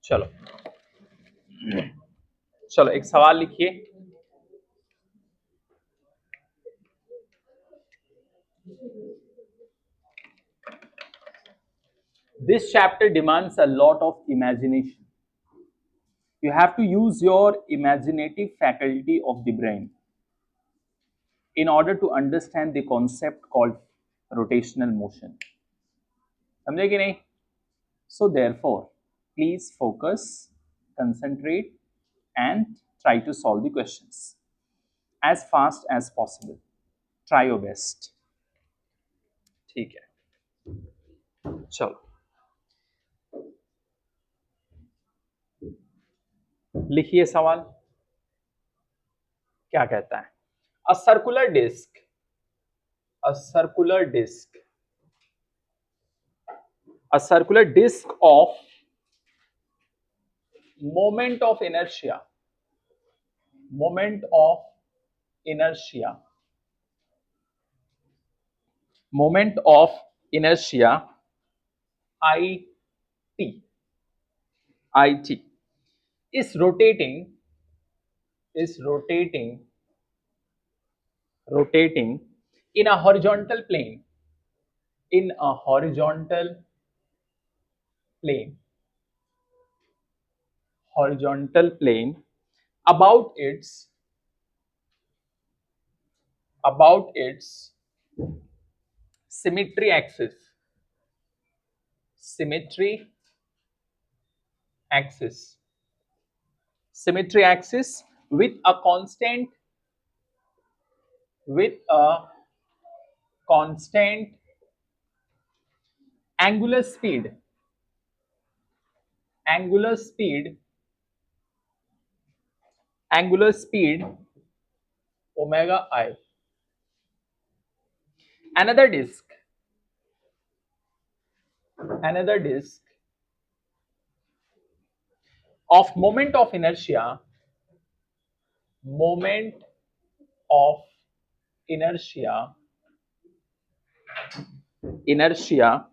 चलो चलो एक सवाल लिखिए। This chapter demands a lot of imagination. You have to use your imaginative faculty of the brain in order to understand the concept called rotational motion. समझे कि नहीं? So therefore, please focus, concentrate, and try to solve the questions as fast as possible. Try your best. ठीक है, चलो लिखिए सवाल क्या कहता है। A circular disc, a circular disc, a circular disc of moment of inertia, moment of inertia, moment of inertia it, it is rotating, rotating in a horizontal plane, in a horizontal plane, horizontal plane about its symmetry axis, symmetry axis, symmetry axis with a constant angular speed, angular speed, angular speed omega I. Another disk, another disk of moment of inertia, moment of inertia, inertia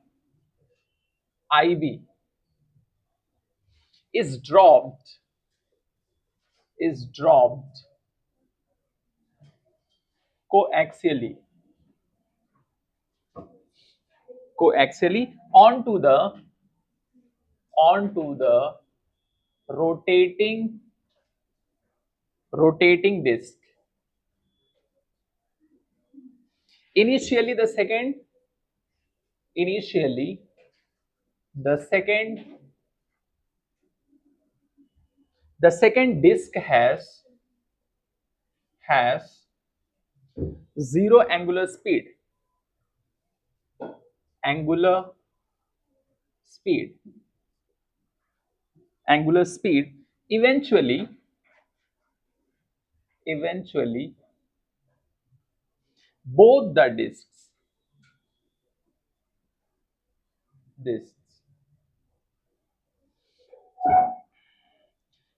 IB is dropped coaxially, coaxially onto the rotating disk. Initially the second disk has zero angular speed, angular speed, angular speed. Eventually both the disks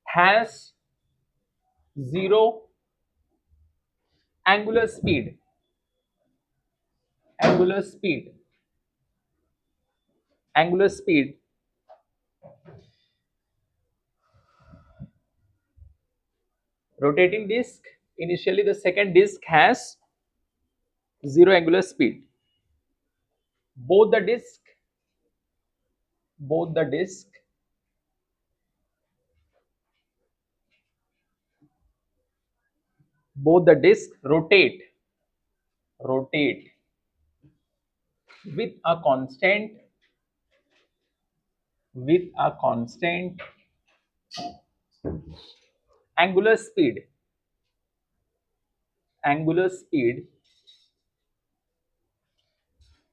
has zero angular speed, angular speed, angular speed. Rotating disk, initially the second disk has zero angular speed. Both the disk rotate with a constant angular speed,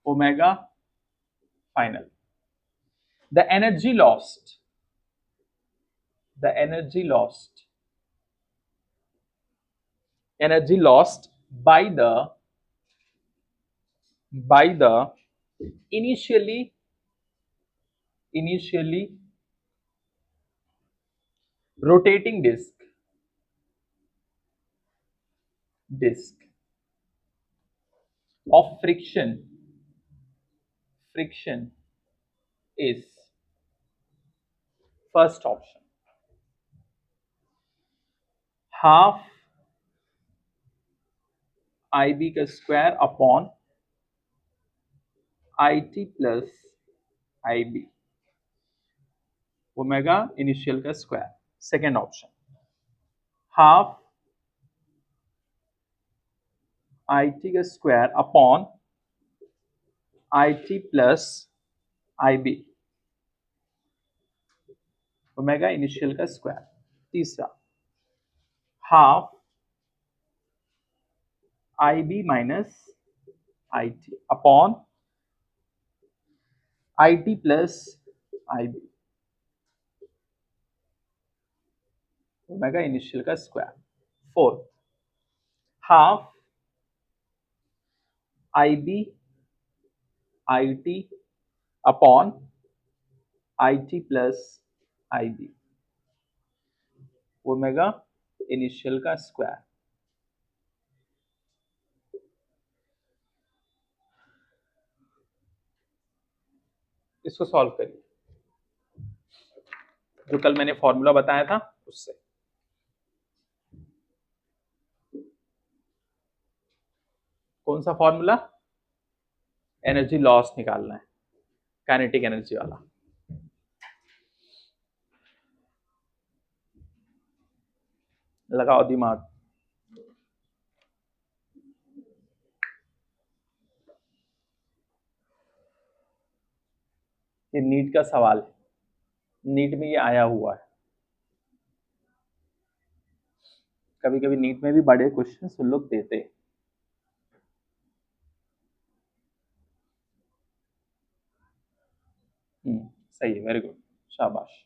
omega final. The energy lost, the energy lost, energy lost by the initially rotating disk of friction is first option. Half IB का square upon IT plus IB omega initial का square. Second option half IT का square upon IT plus IB omega initial का square. तीसरा half IB minus IT upon IT plus IB omega initial का square. Fourth half IB IT upon IT plus IB omega initial का square. इसको solve करिए. जो कल मैंने formula बताया था उससे. कौन सा फॉर्मूला? एनर्जी लॉस निकालना है, काइनेटिक एनर्जी वाला. लगाओ दिमाग. ये नीट का सवाल है, नीट में ये आया हुआ है. कभी कभी नीट में भी बड़े क्वेश्चन उन लोग देते हैं. सही है, वेरी गुड, शाबाश.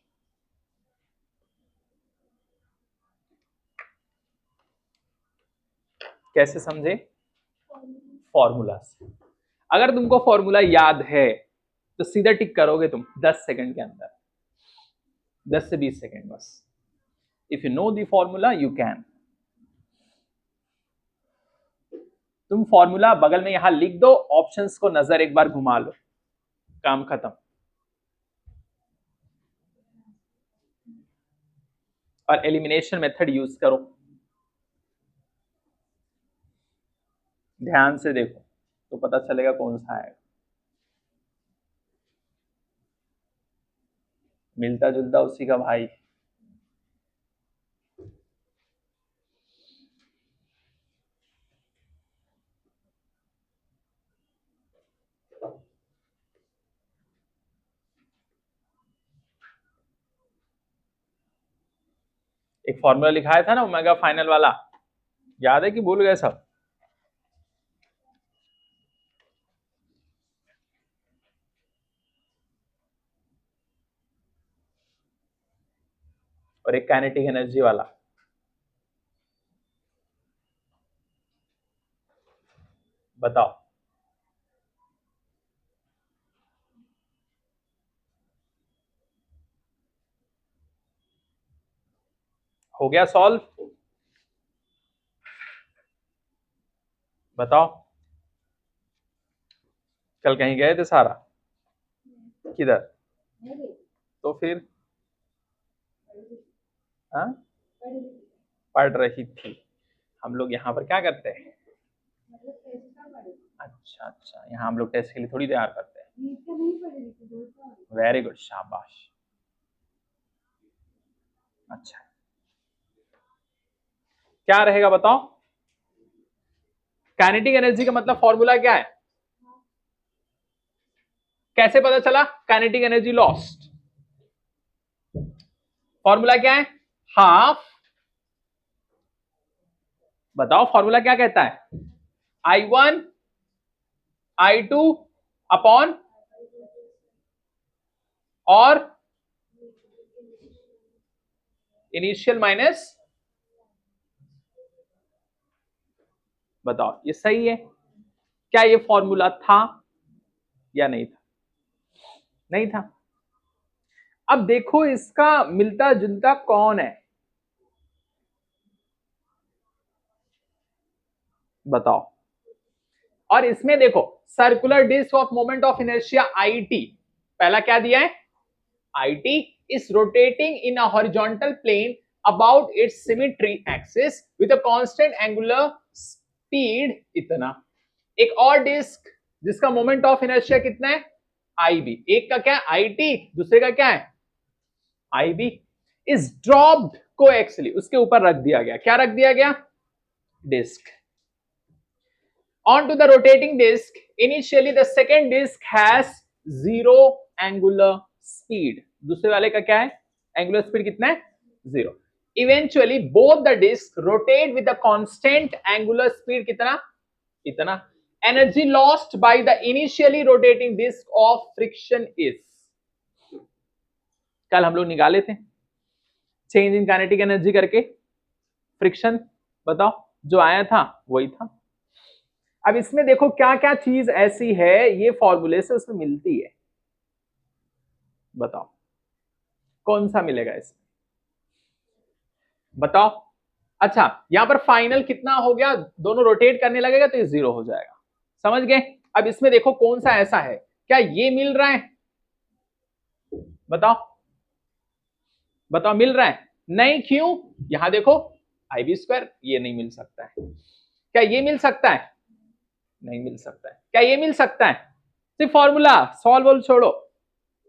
कैसे समझे? फॉर्मूला से. अगर तुमको फॉर्मूला याद है तो सीधा टिक करोगे तुम 10 सेकंड के अंदर, 10 से 20 सेकंड बस. If you know the formula you can. तुम फॉर्मूला बगल में यहां लिख दो, ऑप्शंस को नजर एक बार घुमा लो, काम खत्म. और एलिमिनेशन मेथड यूज करो. ध्यान से देखो तो पता चलेगा कौन सा आएगा. मिलता जुलता उसी का भाई. एक फॉर्मूला लिखाया था ना ओमेगा फाइनल वाला, याद है कि भूल गए सब? और एक काइनेटिक एनर्जी वाला. बताओ. हो गया सॉल्व? बताओ. कल कहीं गए थे सारा? किधर? तो फिर हाँ, पढ़ रही थी. हम लोग यहाँ पर क्या करते हैं? अच्छा अच्छा, यहाँ हम लोग टेस्ट के लिए थोड़ी तैयार करते हैं. वेरी गुड, शाबाश. अच्छा, क्या रहेगा बताओ? काइनेटिक एनर्जी का मतलब फॉर्मूला क्या है? कैसे पता चला काइनेटिक एनर्जी लॉस्ट? फॉर्मूला क्या है? हाफ. बताओ फॉर्मूला क्या कहता है? I1 I2 अपॉन और इनिशियल माइनस, बताओ ये सही है? क्या ये फॉर्मूला था या नहीं था? नहीं था। अब देखो इसका मिलता जुलता कौन है, बताओ। और इसमें देखो circular disc of moment of inertia IT, पहला क्या दिया है? IT is rotating in a horizontal plane about its symmetry axis with a constant angular speed इतना। एक और डिस्क जिसका मोमेंट ऑफ इनर्शिया कितना है? IB। एक का क्या है? IT, दूसरे का क्या है? IB is dropped coaxially, उसके ऊपर रख दिया गया। क्या रख दिया गया? Disc. Onto the rotating disc, initially the second disc has zero angular speed, दूसरे वाले का क्या है? एंगुलर स्पीड कितना है? 0। Eventually both the discs rotate with the constant angular speed कितना? इतना। Energy lost by the initially rotating disc of friction is, कल हम लोग निकाले थे चेंज इन काइनेटिक एनर्जी करके, फ्रिक्शन, बताओ जो आया था वही था। अब इसमें देखो क्या क्या चीज ऐसी है ये फॉर्मूले से उसमें मिलती है, बताओ कौन सा मिलेगा इसमें, बताओ। अच्छा यहां पर फाइनल कितना हो गया, दोनों रोटेट करने लगेगा तो ये 0 हो जाएगा, समझ गए? अब इसमें देखो कौन सा ऐसा है, क्या ये मिल रहा है? बताओ बताओ, मिल रहा है? नहीं, क्यों? यहां देखो IB², ये नहीं मिल सकता है। क्या ये मिल सकता है? नहीं मिल सकता है। क्या ये मिल सकता है? सिर्फ फॉर्मूला सॉल्व छोड़ो,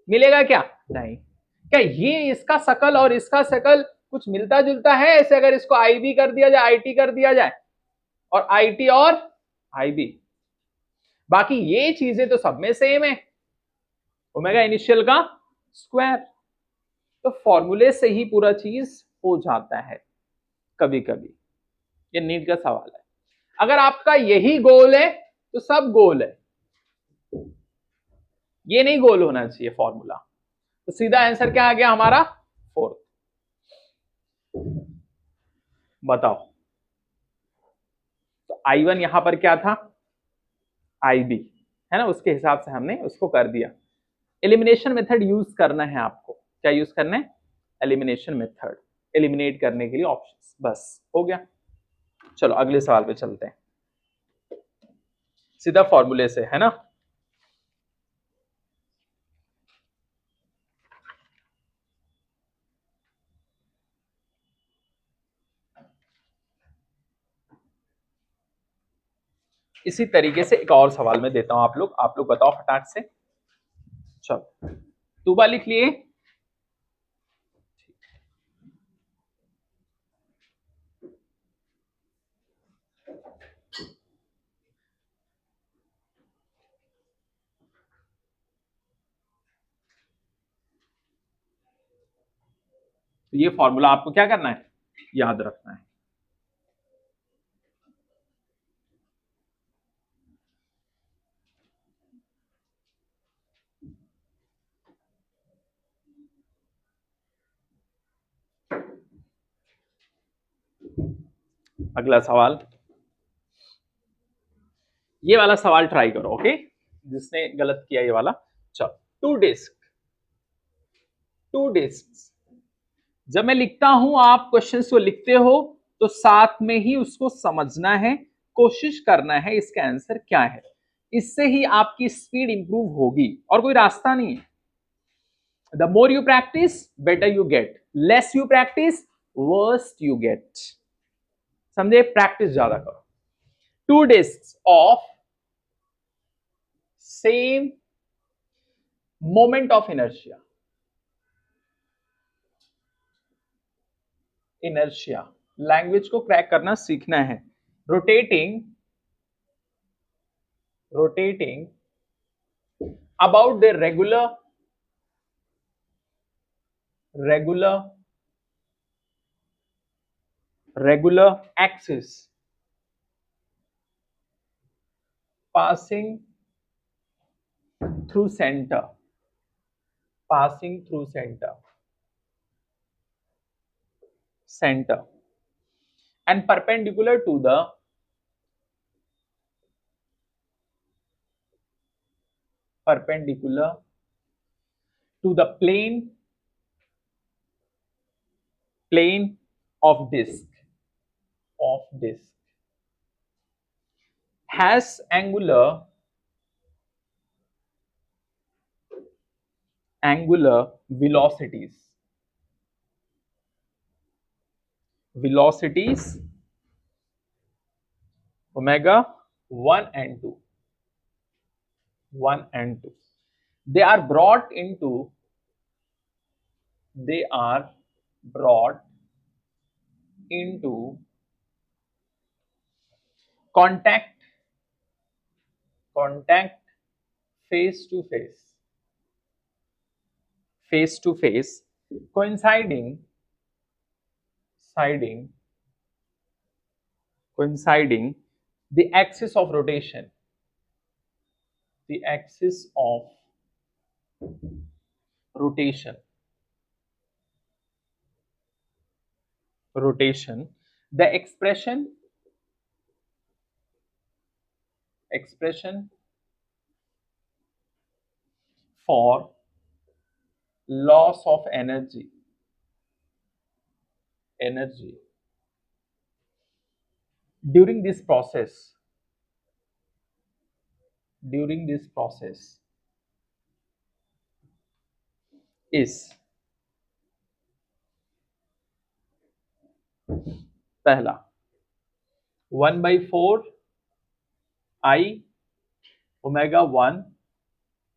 मिलेगा क्या? नहीं। क्या ये इसका शकल और इसका शकल कुछ मिलता जुलता है ऐसे? अगर इसको IB कर दिया जाए, IT कर दिया जाए, और IT और IB, बाकी ये चीजें तो सब में सेम है, ओमेगा इनिशियल का स्क्वायर। तो फॉर्मूले से ही पूरा चीज हो जाता है कभी कभी, ये नीट का सवाल है। अगर आपका यही गोल है तो सब गोल है, ये नहीं गोल होना चाहिए फॉर्मूला, तो सीधा आंसर क्या आ गया हमारा? 4। बताओ, तो I1 यहां पर क्या था? IB है ना, उसके हिसाब से हमने उसको कर दिया। एलिमिनेशन मेथड यूज करना है आपको, क्या यूज करना है? एलिमिनेशन मेथड, एलिमिनेट करने के लिए ऑप्शंस, बस हो गया। चलो अगले सवाल पे चलते हैं, सीधा फॉर्मूले से, है ना। इसी तरीके से एक और सवाल में देता हूं, आप लोग बताओ फटाक से। चलो तुबा लिख लिए? तो ये फॉर्मूला आपको क्या करना है? याद रखना है। अगला सवाल, ये वाला सवाल ट्राई करो, ओके, जिसने गलत किया ये वाला। चलो, टू डिस्क, जब मैं लिखता हूं आप क्वेश्चंस को लिखते हो तो साथ में ही उसको समझना है, कोशिश करना है इसका आंसर क्या है, इससे ही आपकी स्पीड इंप्रूव होगी और कोई रास्ता नहीं है। The more you practice better you get, less you practice worst you get, समझे? प्रैक्टिस ज्यादा करो। Two disc of same moment of inertia, language को क्रैक करना सीखना है। Rotating about the regular axis passing through center, passing through center and perpendicular to the plane of disk has angular velocities omega 1 and 2. They are brought into contact face to face, coinciding the axis of rotation the expression for loss of energy during this process is पहला 1/4 I omega 1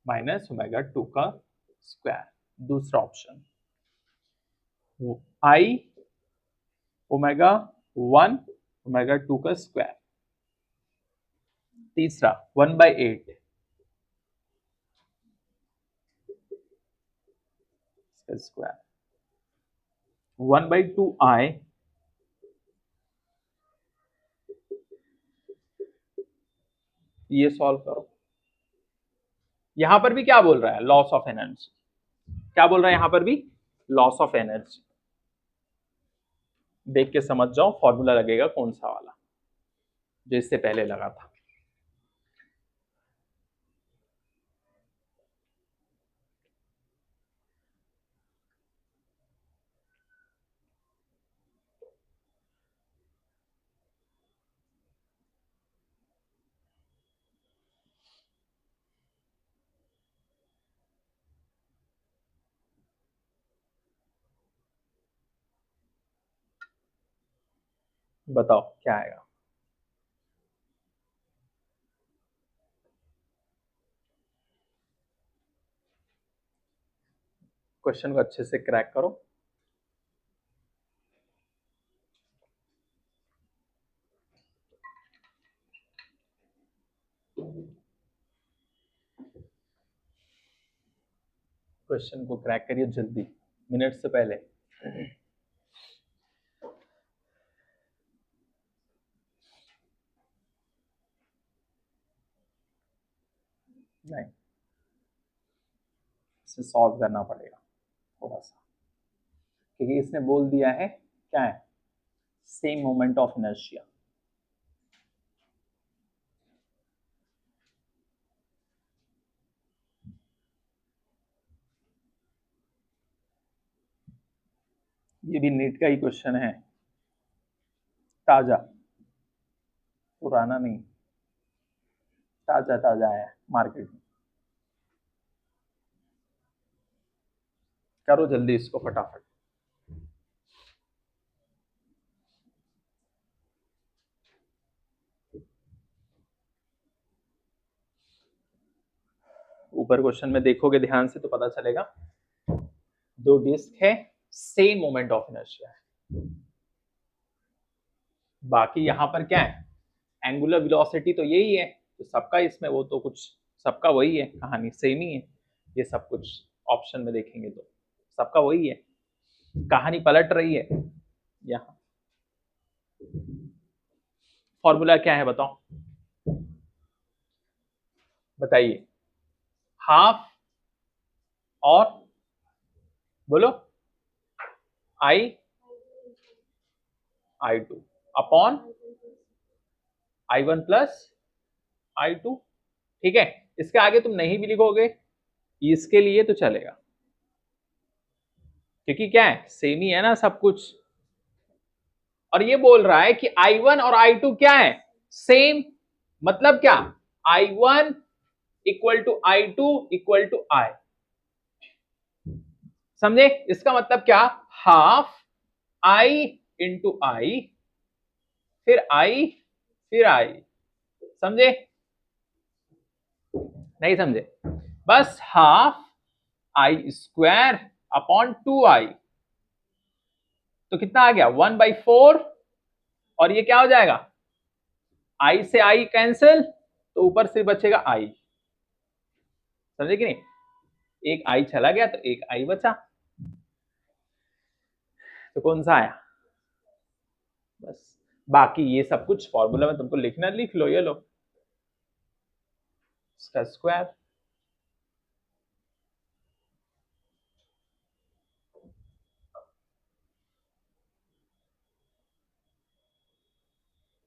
minus omega 2 का square. दूसरा option I omega 1 omega 2 का square. तीसरा 1/8 square 1/2 I ये solve करो। यहां पर भी क्या बोल रहा है? Loss of energy. क्या बोल रहा है यहां पर भी? Loss of energy. देख के समझ जाओ फॉर्मूला लगेगा कौन सा वाला जो इससे पहले लगा था। बताओ क्या आएगा? क्वेश्चन को अच्छे से क्रैक करो। क्वेश्चन को क्रैक करिए जल्दी, मिनट से पहले। नहीं, इसे सॉल्व करना पड़ेगा थोड़ा सा, क्योंकि इसने बोल दिया है क्या है? Same moment of inertia. ये भी नीट का ही क्वेश्चन है, ताजा, पुराना नहीं, ताजा है मार्केट में। करो जल्दी इसको फटाफट। ऊपर क्वेश्चन में देखोगे ध्यान से तो पता चलेगा, दो डिस्क है, सेम मोमेंट ऑफ इनर्शिया है। बाकी यहां पर क्या है? एंगुलर वेलोसिटी तो यही है, तो सबका इसमें वो तो कुछ सबका वही है, कहानी सेम ही है। ये सब कुछ ऑप्शन में देखेंगे तो सबका वही है, कहानी पलट रही है। यहाँ फॉर्मूला क्या है बताओ, बताइए। हाफ और बोलो I2 upon I1 plus I2। ठीक है, इसके आगे तुम नहीं भी लिखोगे इसके लिए तो चलेगा, क्योंकि क्या है सेम ही है ना सब कुछ। और ये बोल रहा है कि I1 और I2 क्या है, सेम। मतलब क्या, I1 equal to I2 equal to I। समझे, इसका मतलब क्या, हाफ I इंटू I फिर I फिर I। समझे, नहीं समझे, बस half I square upon 2I। तो कितना आ गया 1/4, और ये क्या हो जाएगा I से I कैंसिल, तो ऊपर सिर्फ बचेगा I। समझे कि नहीं, एक I चला गया तो एक I बचा, तो कौन सा आया। बस बाकी ये सब कुछ फॉर्मूला में तुमको लिखना, लिख लो, ये लो इसका स्क्वायर।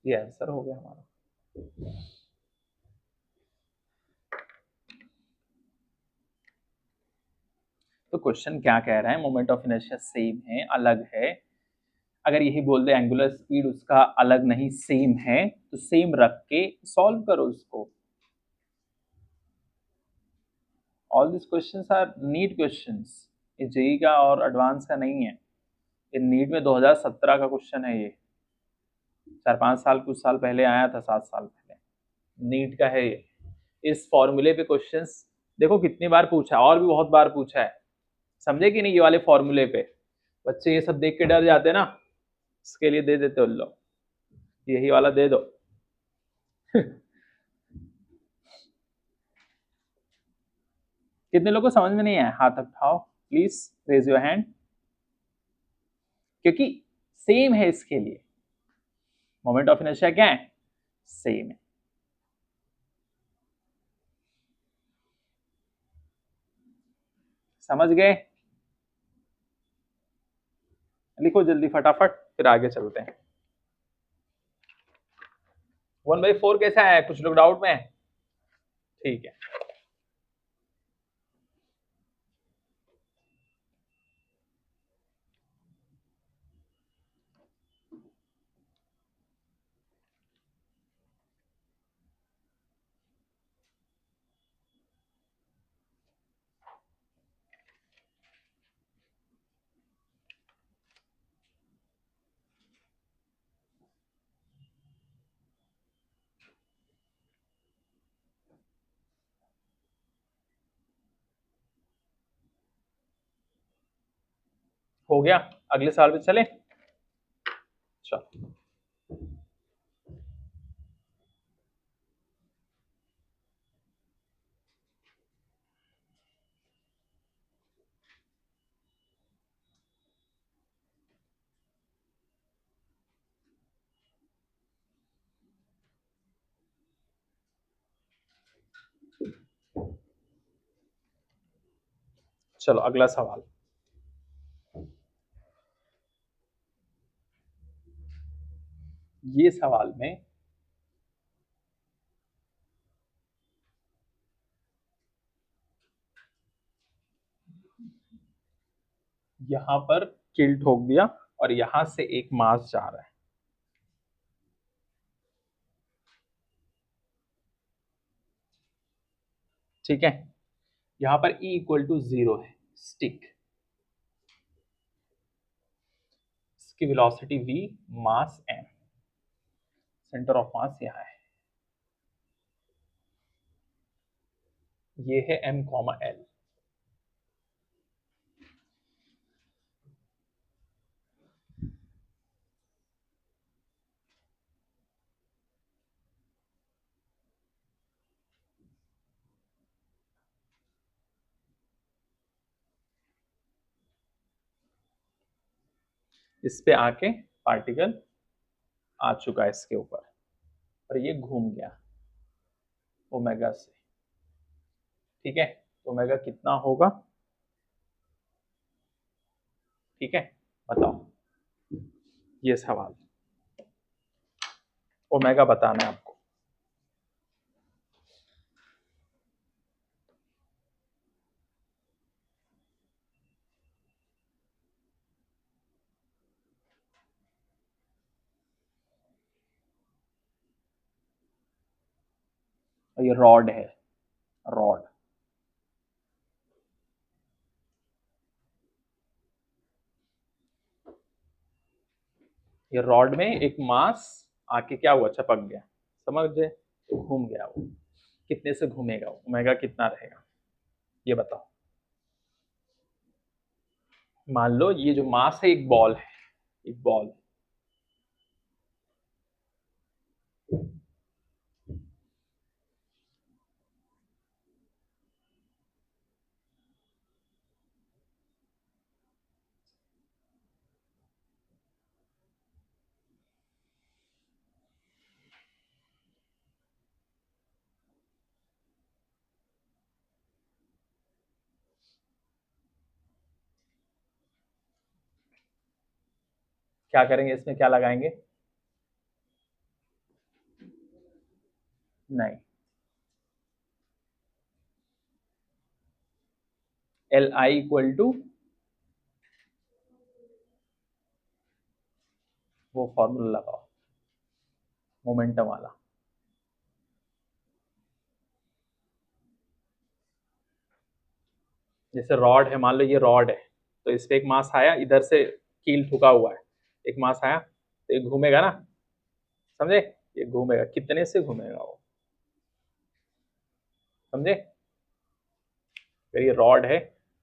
ये आंसर हो गया हमारा। तो क्वेश्चन क्या कह रहा है, मोमेंट ऑफ इनर्शिया सेम है अलग है। अगर यही बोल दे एंगुलर स्पीड उसका अलग नहीं सेम है, तो सेम रख के सॉल्व करो उसको। All this questions are NEET questions, ये जेई का और एडवांस का नहीं है। ये नीट में 2017 का क्वेश्चन है, ये 4-5 साल कुछ साल पहले आया था, 7 साल पहले नीट का है ये। इस फॉर्मूले पे क्वेश्चंस देखो कितनी बार पूछा है, और भी बहुत बार पूछा है। समझे कि नहीं, ये वाले फॉर्मूले पे बच्चे ये सब देख के डर जाते ना, इसके लिए दे देते उन लोग, यही वाला दे दो। कितने लोगों को समझ में नहीं आया, हाथ उठाओ प्लीज, रेज योर हैंड, क्योंकि सेम है इसके लिए। मोमेंट ऑफ इनर्शिया क्या है, सेम है। समझ गए, लिखो जल्दी फटाफट, फिर आगे चलते हैं। 1/4 कैसा है, कुछ लोग डाउट में है, ठीक है। हो गया, अगले साल पे चले, चलो। चलो अगला सवाल, ये सवाल में यहां पर किल ठोक दिया और यहां से एक मास जा रहा है, ठीक है। यहां पर E इक्वल टू 0 है, स्टिक, इसकी velocity v, mass m, centre of mass यहां है, ये है m, l। इस पे आके पार्टिकल आ चुका है इसके ऊपर, और ये घूम गया ओमेगा से, ठीक है। ओमेगा कितना होगा? ठीक है, बताओ ये सवाल, ओमेगा बताना है आपको। ये रॉड है, रॉड। ये रॉड में एक मास आके क्या हुआ, चपक गया, समझ गए, तो घूम गया वो। कितने से घूमेगा, ओमेगा कितना रहेगा ये बताओ। मान लो ये जो मास है एक बॉल है, एक बॉल। क्या करेंगे इसमें, क्या लगाएंगे? नहीं, एल आई इक्वल टू वो फॉर्मूला लगाओ मोमेंटम वाला। जैसे रॉड है, मान लो ये रॉड है, तो इस पे एक मास आया, इधर से कील ठुका हुआ है, एक मास आया तो ये घूमेगा ना, समझे? ये घूमेगा, कितने से घूमेगा वो, समझे? अगर ये रॉड है,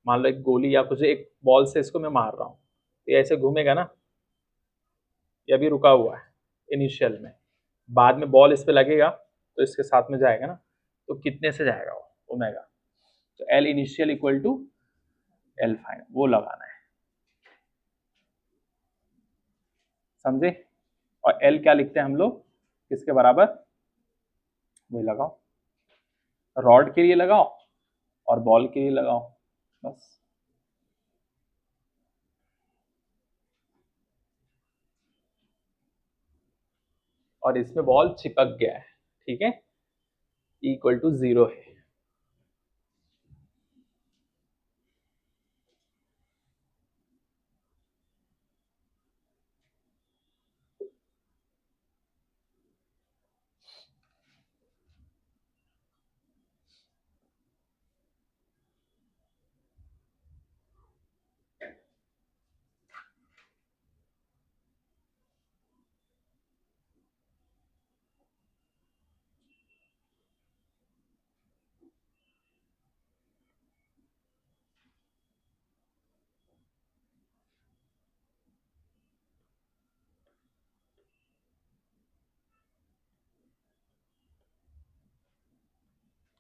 मान लो एक गोली या कुछ एक बॉल से इसको मैं मार रहा हूँ, तो ये ऐसे घूमेगा ना, ये अभी रुका हुआ है इनिशियल में, बाद में बॉल इस पे लगेगा तो इसके साथ में जाएगा ना, तो कितने से जाएगा वो, ओमेगा। तो L initial equal to L final, वो लगाना है, समझे? और एल क्या लिखते हैं हम लोग, किसके बराबर, वही लगाओ, रॉड के लिए लगाओ और बॉल के लिए लगाओ, बस। और इसमें बॉल चिपक गया है, ठीक है, इक्वल टू 0 है।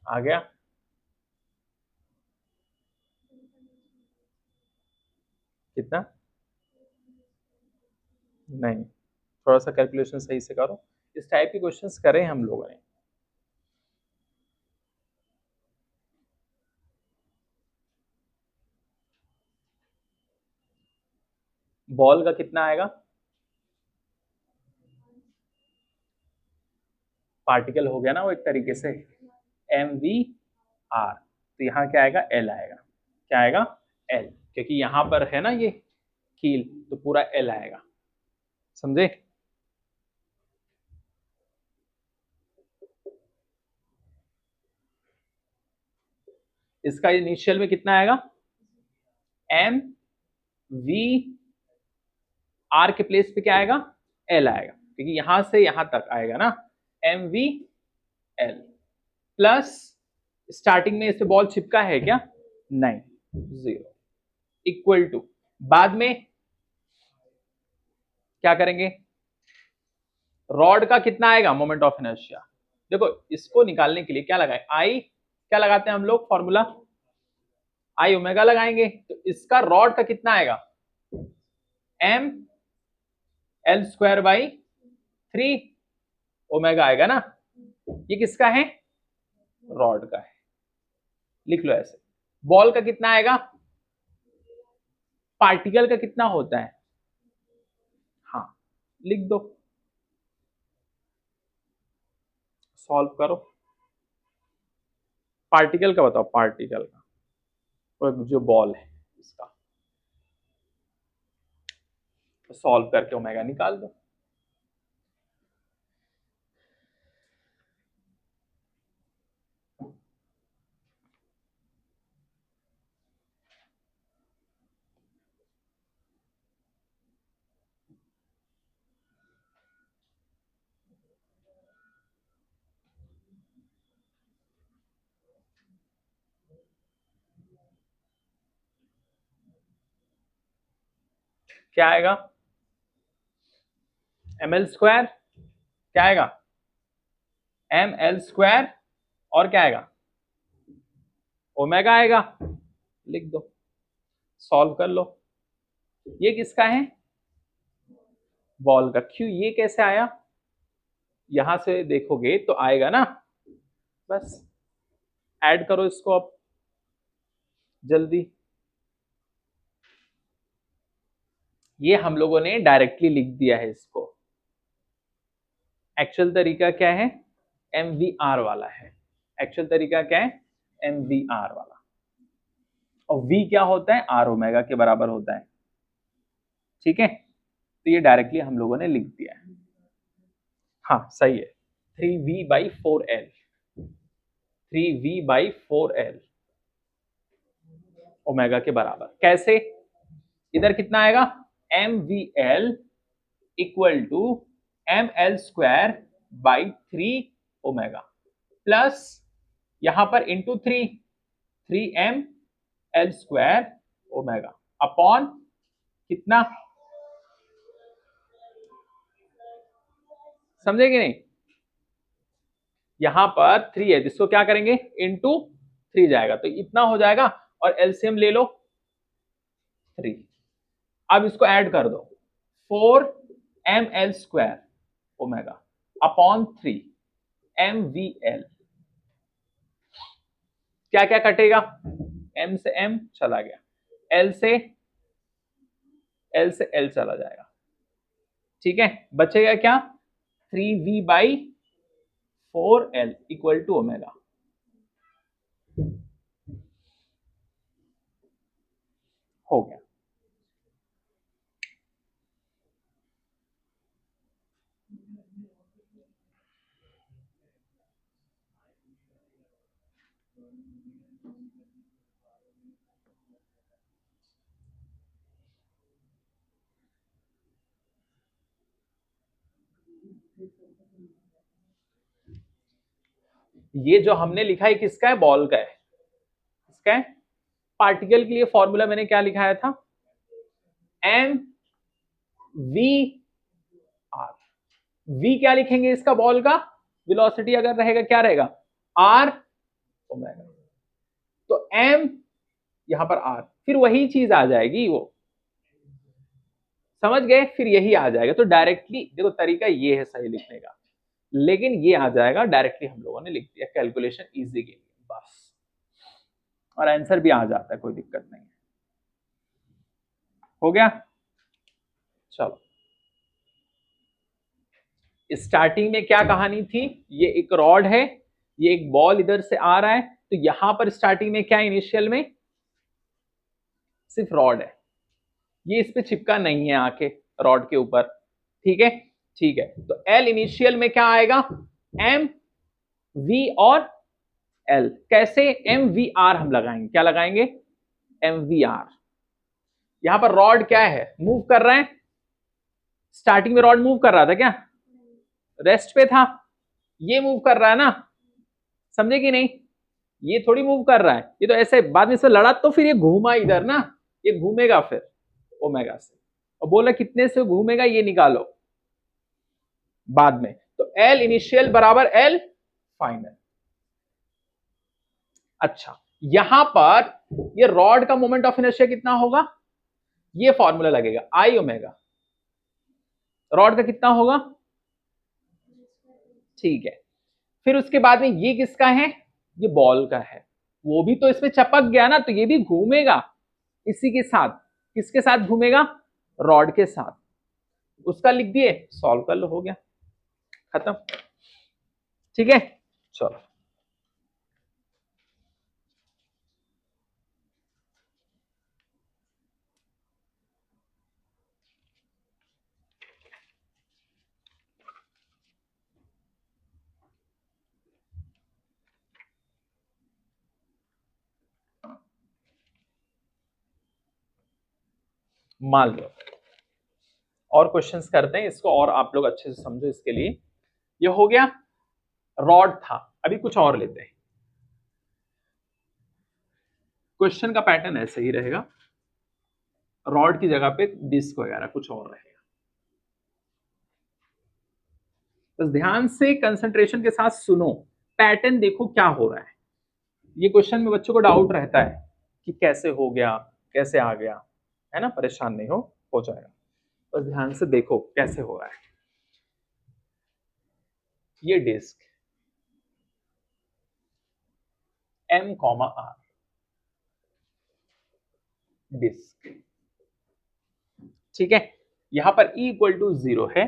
आ गया? कितना? नहीं, थोड़ा सा कैलकुलेशन सही से करो, इस टाइप के क्वेश्चंस करें हम लोगों ने। बॉल का कितना आएगा, पार्टिकल हो गया ना वो एक तरीके से, एम वी आर, तो यहाँ क्या आएगा, एल आएगा, क्या आएगा, एल, क्योंकि यहाँ पर है ना ये कील, तो पूरा एल आएगा, समझे? इसका इनिशियल में कितना आएगा, एम वी आर के प्लेस पे क्या आएगा, एल आएगा, क्योंकि यहां से यहां तक आएगा ना, M V L, plus starting में इस पे बॉल चिपका है क्या, नहीं, 0, इक्वल टू, बाद में क्या करेंगे, रॉड का कितना आएगा, मोमेंट ऑफ इनर्शिया। देखो इसको निकालने के लिए क्या लगाए, आई क्या लगाते हैं हम लोग फॉर्मूला, आई ओमेगा लगाएंगे, तो इसका रॉड का कितना आएगा, M L square by 3 omega आएगा ना, ये किसका है, रॉड का है, लिख लो ऐसे, बॉल का कितना आएगा, पार्टिकल का कितना होता है, हाँ लिख दो, सॉल्व करो। पार्टिकल का बताओ, पार्टिकल का, और जो बॉल है इसका, सॉल्व करके ओमेगा निकाल दो। क्या आएगा, ml² क्या आएगा, ml², और क्या आएगा, ओमेगा आएगा, लिख दो, सॉल्व कर लो। ये किसका है, बॉल का। क्यों, ये कैसे आया, यहां से देखोगे तो आएगा ना, बस ऐड करो इसको अब जल्दी। ये हम लोगों ने डायरेक्टली लिख दिया है इसको, एक्चुअल तरीका क्या है, MVR वाला है। एक्चुअल तरीका क्या है, MVR वाला, और V क्या होता है, R ओमेगा के बराबर होता है, ठीक है। तो ये डायरेक्टली हम लोगों ने लिख दिया है, हाँ सही है, 3V/4L, 3V/4L ओमेगा के बराबर। कैसे, इधर कितना आएगा, MVL equal to ml² omega, plus यहां पर इंटू 3ml² ओमेगा अपॉन कितना, समझे कि नहीं, यहां पर 3 है, जिसको क्या करेंगे, इंटू 3 जाएगा तो इतना हो जाएगा, और एलसीएम ले लो 3। अब इसको ऐड कर दो, 4ml² ओमेगा अपॉन 3mVL, क्या क्या कटेगा, m से m चला गया, l से l चला जाएगा, ठीक है, बचेगा क्या, 3V/4L इक्वल टू ओमेगा। हो गया, ये जो हमने लिखा है किसका है, बॉल का है, किसका है, पार्टिकल के लिए फॉर्मूला मैंने क्या लिखाया था, MVR। V क्या लिखेंगे इसका, बॉल का वेलोसिटी अगर रहेगा क्या रहेगा, R ओमेगा, तो M यहां पर R, फिर वही चीज आ जाएगी, वो समझ गए, फिर यही आ जाएगा। तो डायरेक्टली देखो, तरीका ये है सही लिखने का, लेकिन ये आ जाएगा डायरेक्टली, हम लोगों ने लिख दिया कैलकुलेशन इजी के लिए बस, और आंसर भी आ जाता है, कोई दिक्कत नहीं है। हो गया, चलो स्टार्टिंग में क्या कहानी थी, ये एक रॉड है, ये एक बॉल इधर से आ रहा है, तो यहां पर स्टार्टिंग में क्या, इनिशियल में सिर्फ रॉड है, ये इस पे चिपका नहीं है आके रॉड के ऊपर, ठीक है, ठीक है। तो एल इनिशियल में क्या आएगा, एम वी और एल, कैसे, एम वी आर हम लगाएंगे, क्या लगाएंगे, एम वी आर। यहां पर रॉड क्या है, मूव कर रहा है, स्टार्टिंग में रॉड मूव कर रहा था क्या, रेस्ट पे था, ये मूव कर रहा है ना, समझे कि नहीं, ये थोड़ी मूव कर रहा है, ये तो ऐसे बाद में से लड़ा तो फिर ये घूमा इधर ना, ये घूमेगा फिर ओमेगा से, और बोला कितने से घूमेगा ये निकालो बाद में। तो एल इनिशियल बराबर एल फाइनल। अच्छा, यहां पर ये रॉड का मोमेंट ऑफ इनर्शिया कितना होगा, ये फॉर्मूला लगेगा आई ओमेगा, रॉड का कितना होगा, ठीक है। फिर उसके बाद में ये किसका है, ये बॉल का है, वो भी तो इसमें चपक गया ना, तो ये भी घूमेगा इसी के साथ। किसके साथ घूमेगा? रॉड के साथ। उसका लिख दिए, सॉल्व कर लो, हो गया, खत्म। ठीक है, चलो। मान लो और क्वेश्चंस करते हैं इसको, और आप लोग अच्छे से समझो इसके लिए। ये हो गया, रॉड था। अभी कुछ और लेते हैं। क्वेश्चन का पैटर्न ऐसे ही रहेगा, रॉड की जगह पे डिस्क वगैरह कुछ और रहेगा। बस ध्यान से कंसंट्रेशन के साथ सुनो, पैटर्न देखो क्या हो रहा है। ये क्वेश्चन में बच्चों को डाउट रहता है कि कैसे हो गया, कैसे आ गया, है ना। परेशान नहीं हो जाएगा। बस ध्यान से देखो कैसे हो रहा है। ये डिस्क M, R, डिस्क, ठीक है। यहां पर E=0 है,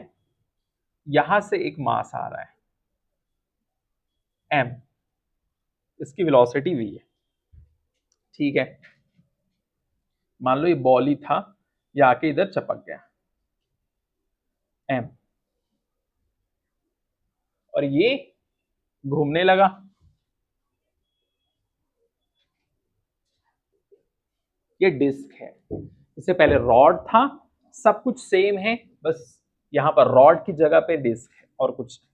यहां से एक मास आ रहा है M, इसकी वेलोसिटी V है, ठीक है। मान लो ये बॉल ही था, ये आके इधर चपक गया M, और ये घूमने लगा। ये डिस्क है। इससे पहले रॉड था, सब कुछ सेम है, बस यहां पर रॉड की जगह पे डिस्क है और कुछ नहीं।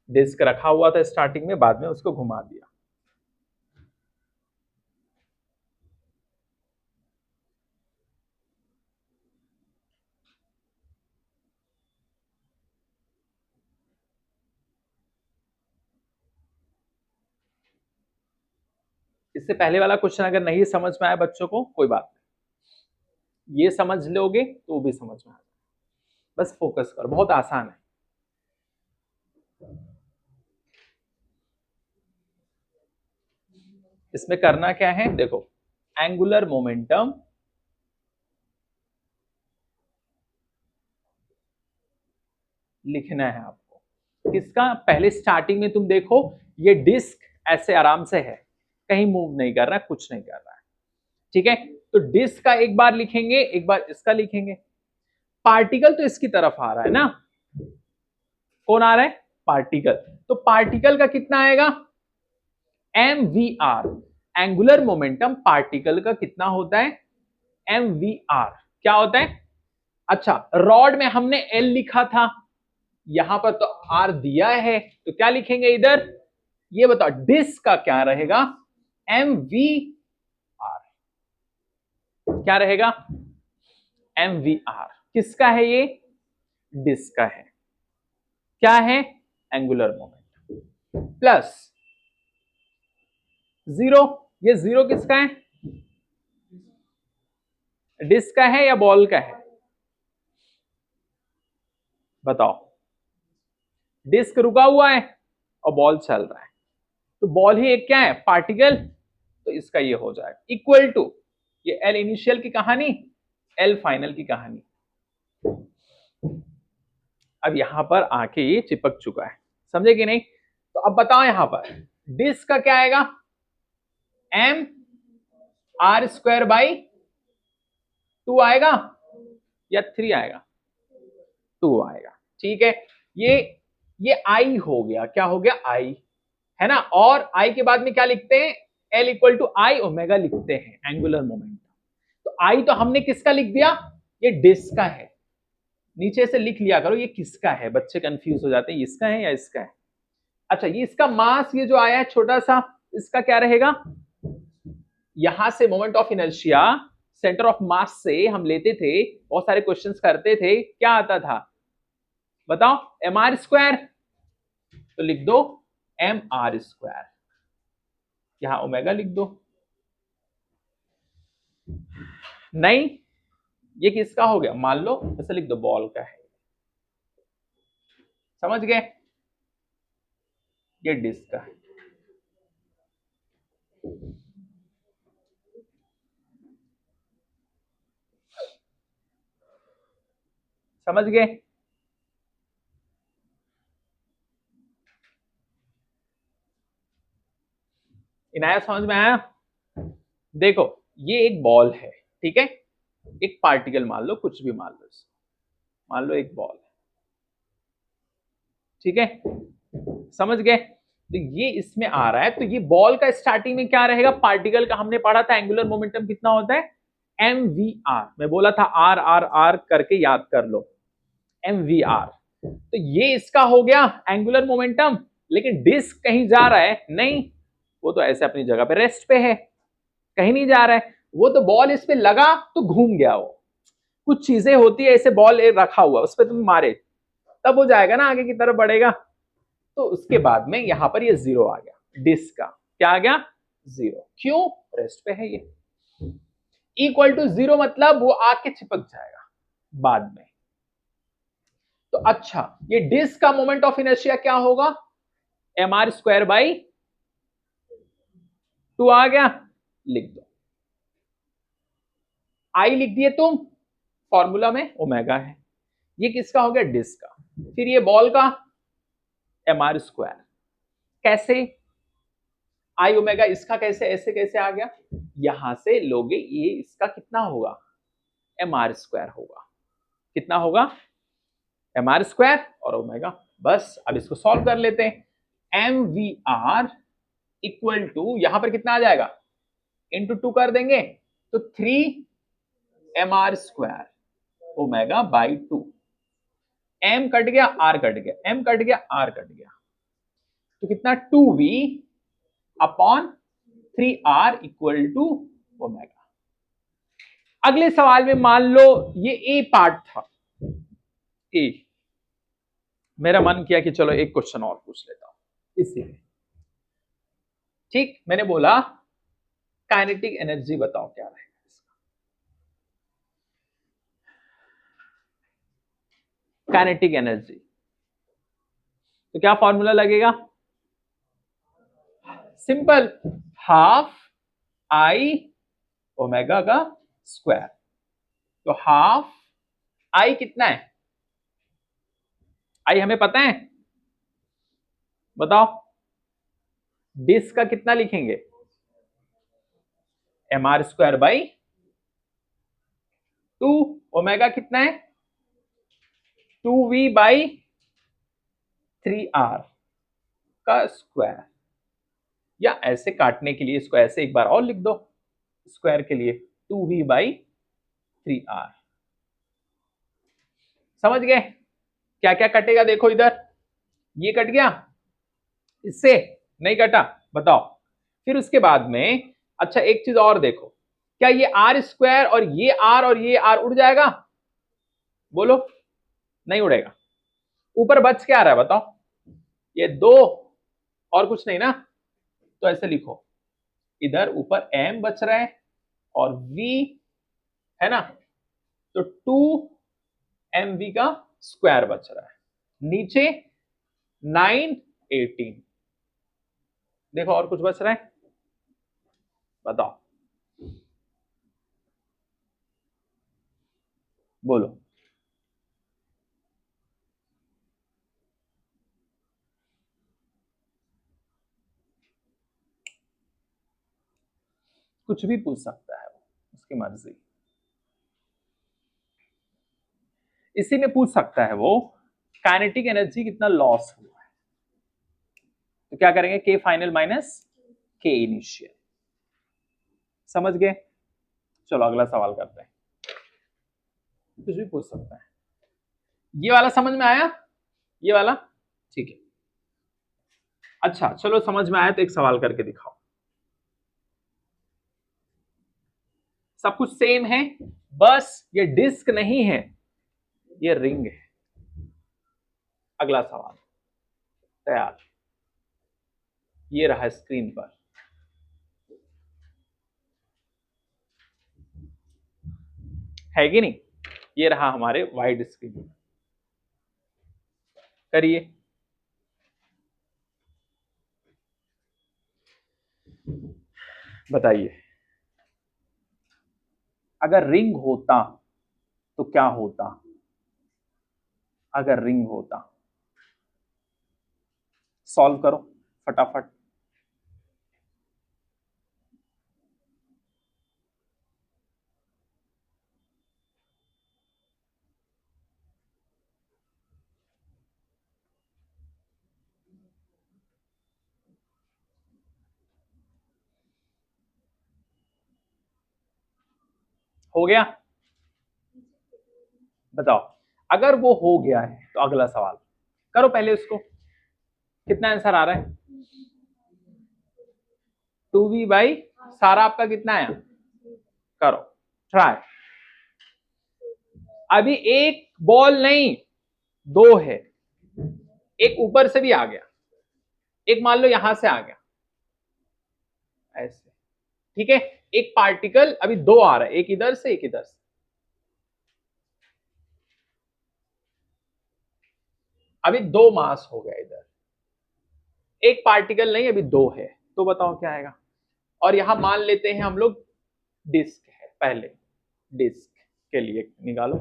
डिस्क रखा हुआ था स्टार्टिंग में, बाद में उसको घुमा दिया। इससे पहले वाला क्वेश्चन अगर नहीं समझ में आया बच्चों को, कोई बात नहीं, ये समझ लोगे तो वो भी समझ में आ जाएगा। बस फोकस करो, बहुत आसान है। इसमें करना क्या है, देखो, एंगुलर मोमेंटम लिखना है आपको। किसका? पहले स्टार्टिंग में तुम देखो, ये डिस्क ऐसे आराम से है, कहीं मूव नहीं कर रहा, कुछ नहीं कर रहा है, ठीक है। तो डिस्क का एक बार लिखेंगे, एक बार इसका लिखेंगे। पार्टिकल तो इसकी तरफ आ रहा है ना, कौन आ रहा है? पार्टिकल। तो पार्टिकल का कितना आएगा? mvr। एंगुलर मोमेंटम पार्टिकल का कितना होता है? mvr। क्या होता है? अच्छा, रॉड में हमने L लिखा था, यहां पर तो R दिया है, तो क्या लिखेंगे इधर? ये बताओ डिस्क का क्या रहेगा? mvr। क्या रहेगा? mvr। किसका है ये? डिस्क का है। क्या है? Angular momentum plus zero. ये जीरो किसका है? डिस्क का है या बॉल का है? बताओ। डिस्क रुका हुआ है और बॉल चल रहा है, तो बॉल ही एक क्या है? पार्टिकल। तो इसका ये हो जाएगा इक्वल टू, ये एल इनिशियल की कहानी, एल फाइनल की कहानी। अब यहां पर आके ये चिपक चुका है, समझे कि नहीं? तो अब बताओ यहां पर डिस्क का क्या आएगा? mr² आएगा या 3 आएगा? 2 आएगा, ठीक है। ये आई हो गया, क्या हो गया? आई, है ना। और आई के बाद में क्या लिखते हैं? L=I ω लिखते हैं, एंगुलर मोमेंटम। तो आई तो हमने किसका लिख दिया? ये डिस्क का है। नीचे से लिख लिया करो ये किसका है, बच्चे कंफ्यूज हो जाते हैं, इसका है या इसका है। अच्छा, ये इसका मास, ये जो आया है छोटा सा, इसका क्या रहेगा? यहां से moment of inertia, centre of mass से हम लेते थे, बहुत सारे क्वेश्चंस करते थे, क्या आता था बताओ? mr²। तो लिख दो mr², यहां ओमेगा लिख दो। नहीं, ये किसका हो गया? मान लो ऐसे लिख दो, बॉल का है। समझ गए? ये डिस्क का है। समझ गए? इनाया समझ में आया? देखो ये एक बॉल है, ठीक है, एक पार्टिकल मान लो, कुछ भी मान लो, मान लो एक बॉल है, ठीक है, समझ गए? तो ये इसमें आ रहा है, तो ये बॉल का स्टार्टिंग में क्या रहेगा, पार्टिकल का हमने पढ़ा था एंगुलर मोमेंटम कितना होता है, mvr, मैं बोला था आर आर आर करके याद कर लो, mvr। तो ये इसका हो गया एंगुलर मोमेंटम, लेकिन डिस्क कहीं जा रहा है नहीं, वो तो ऐसे अपनी जगह पे रेस्ट पे है, कहीं नहीं जा रहा है, वो तो बॉल इस पे लगा तो घूम गया, वो कुछ चीजें होती है ऐसे, बॉल रखा हुआ उस पर तुम मारे तब हो जाएगा ना, आगे की तरफ बढ़ेगा। तो उसके बाद में यहां पर ये जीरो आ गया, डिस्क का क्या आ गया, जीरो, क्यों, रेस्ट पे है ये। इक्वल टू जीरो मतलब वो आके चिपक जाएगा बाद में। तो अच्छा, ये डिस्क का मोमेंट ऑफ इनर्शिया क्या होगा, एम आर स्क्वायर बाई 2 आ गया, लिख दो, आई लिख दिए तुम, फॉर्मूला में ओमेगा है, ये किसका हो गया, डिस्क का। फिर ये बॉल का एम आर स्क्वायर, कैसे, आई ओमेगा इसका कैसे, ऐसे कैसे आ गया, यहां से लोगे, ये इसका कितना होगा, एम आर स्क्वायर होगा, कितना होगा, एम आर स्क्वायर और ओमेगा। बस अब इसको सॉल्व कर लेते हैं, M V R equal to, यहां पर कितना आ जाएगा, इंटू 2 कर देंगे तो 3 M R square omega by 2, M cut गया आर कट गया, एम कट गया आर कट गया, तो कितना 2v upon 3r equal to omega. अगले सवाल में मान लो ये ए पार्ट था, ए, मेरा मन किया कि चलो एक क्वेश्चन और पूछ लेता हूं इसीलिए, ठीक, मैंने बोला काइनेटिक एनर्जी बताओ क्या रहेगा इसका, काइनेटिक एनर्जी, तो क्या फॉर्मूला लगेगा, सिंपल, हाफ आई ओमेगा का स्क्वायर, तो हाफ आई कितना है, आई हमें पता है, बताओ, डिस्क का कितना लिखेंगे, M R square by 2, omega कितना है, 2v बाई 3r का स्क्वायर, या ऐसे काटने के लिए इसको ऐसे एक बार और लिख दो, स्क्वायर के लिए 2v बाई 3r। समझ गए क्या क्या कटेगा, देखो इधर ये कट गया, इससे नहीं कटा, बताओ। फिर उसके बाद में अच्छा एक चीज और देखो, क्या ये आर स्क्वायर और ये आर उड़ जाएगा, बोलो, नहीं उड़ेगा, ऊपर बच क्या आ रहा है बताओ, ये 2 और कुछ नहीं ना, तो ऐसे लिखो, इधर ऊपर m बच रहा है और v है ना, तो 2mv का स्क्वायर बच रहा है, नीचे 9 18, देखो और कुछ बच रहा है, बताओ, बोलो, कुछ भी पूछ सकता है वो, उसकी मर्जी, इसी में पूछ सकता है वो, काइनेटिक एनर्जी कितना लॉस हुआ है, तो क्या करेंगे, के फाइनल माइनस के इनिशियल, समझ गए? चलो अगला सवाल करते हैं, कुछ भी पूछ सकता है, ये वाला समझ में आया, ये वाला, ठीक है, अच्छा चलो समझ में आया तो एक सवाल करके दिखाओ, सब कुछ सेम है, बस ये डिस्क नहीं है, ये रिंग है। अगला सवाल तैयार, ये रहा स्क्रीन पर, है कि नहीं, ये रहा हमारे वाइड स्क्रीन पर, करिए, बताइए, अगर रिंग होता तो क्या होता? अगर रिंग होता, सॉल्व करो फटाफट। हो गया? बताओ, अगर वो हो गया है तो अगला सवाल करो पहले उसको। कितना आंसर आ रहा है? 2v/, सारा आपका कितना आया? करो ट्राई। अभी एक बॉल नहीं, दो है। एक ऊपर से भी आ गया, एक मान लो यहां से आ गया, ऐसे। ठीक है, एक पार्टिकल अभी दो आ रहा है, एक इधर से एक इधर से। अभी दो मास हो गया इधर, एक पार्टिकल नहीं, अभी दो है। तो बताओ क्या आएगा? और यहां मान लेते हैं हम लोग डिस्क है, पहले डिस्क के लिए निकालो।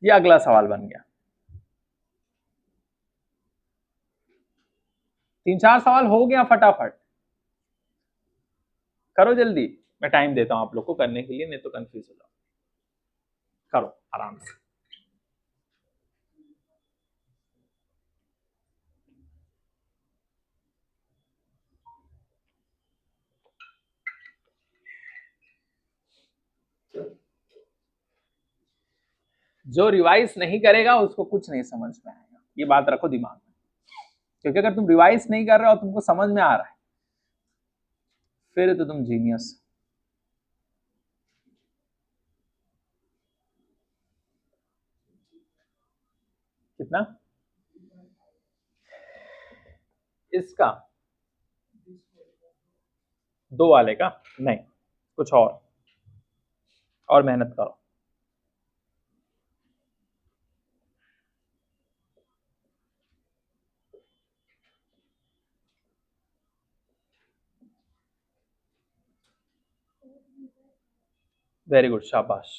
ये अगला सवाल बन गया। 3-4 सवाल हो गया, फटाफट करो जल्दी। मैं टाइम देता हूं आप लोग को करने के लिए, नहीं तो कंफ्यूज हो जाओ। करो आराम से। जो रिवाइज नहीं करेगा उसको कुछ नहीं समझ में आएगा, ये बात रखो दिमाग में। क्योंकि अगर तुम रिवाइज नहीं कर रहे हो, तुमको समझ में आ रहा है, फिर तो तुम जीनियस। कितना? इसका दो वाले का नहीं, कुछ और मेहनत करो। वेरी गुड, शाबाश।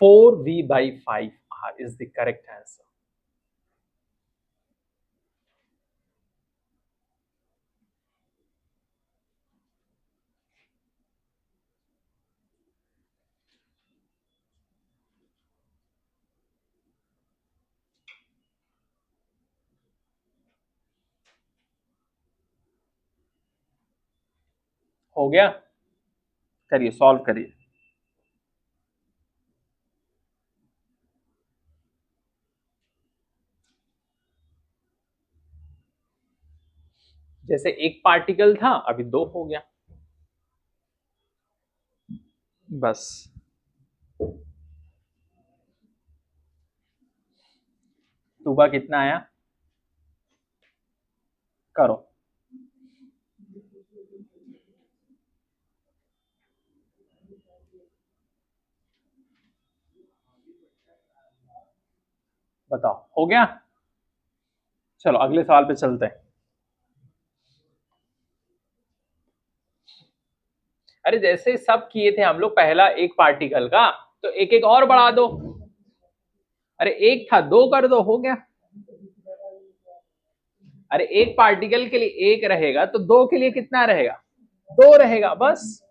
4v/5r is the correct answer. हो गया? करिए, सॉल्व करिए। जैसे एक पार्टिकल था, अभी दो हो गया, बस। सुबह कितना आया? करो। बताओ, हो गया? चलो अगले सवाल पे चलते हैं। अरे जैसे सब किए थे हम लोग, पहला एक पार्टिकल का, तो एक एक और बढ़ा दो। अरे एक था, दो कर दो, हो गया। अरे एक पार्टिकल के लिए एक रहेगा, तो दो के लिए कितना रहेगा? दो रहेगा, बस।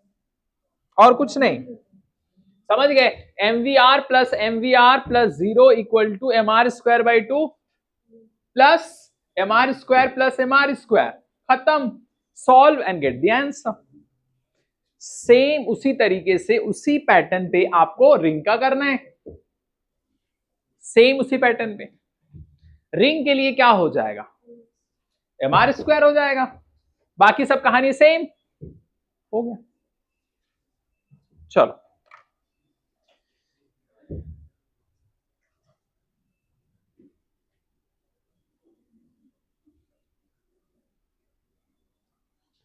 और कुछ नहीं। समझ गए? mvr+mvr+0 equal to mr²/2 plus mr² + mr²। खत्म। Solve and get the answer. Same उसी तरीके से, उसी पैटर्न पे आपको रिंग का करना है। सेम उसी पैटर्न पे रिंग के लिए क्या हो जाएगा? mr² हो जाएगा। बाकी सब कहानी सेम। हो गया। चलो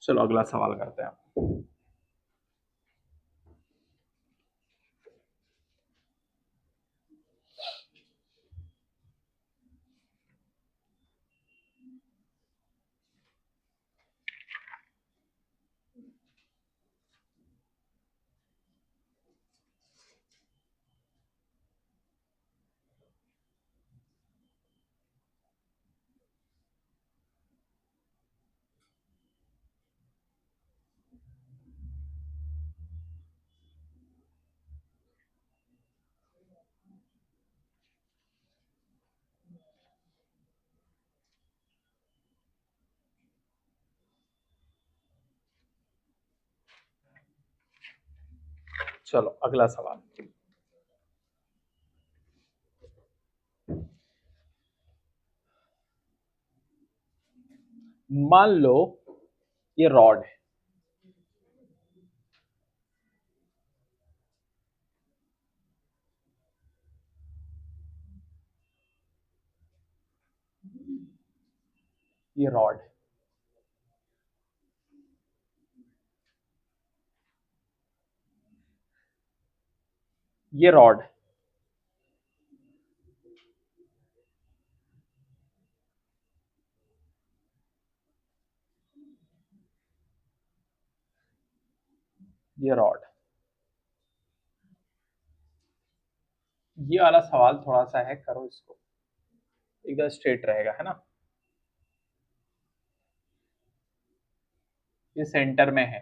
चलो अगला सवाल करते हैं। चलो अगला सवाल। मान लो ये रॉड है, ये रॉड है, ये रॉड है, ये रॉड। ये वाला सवाल थोड़ा सा है, करो इसको, एकदम स्ट्रेट रहेगा, है ना। ये सेंटर में है,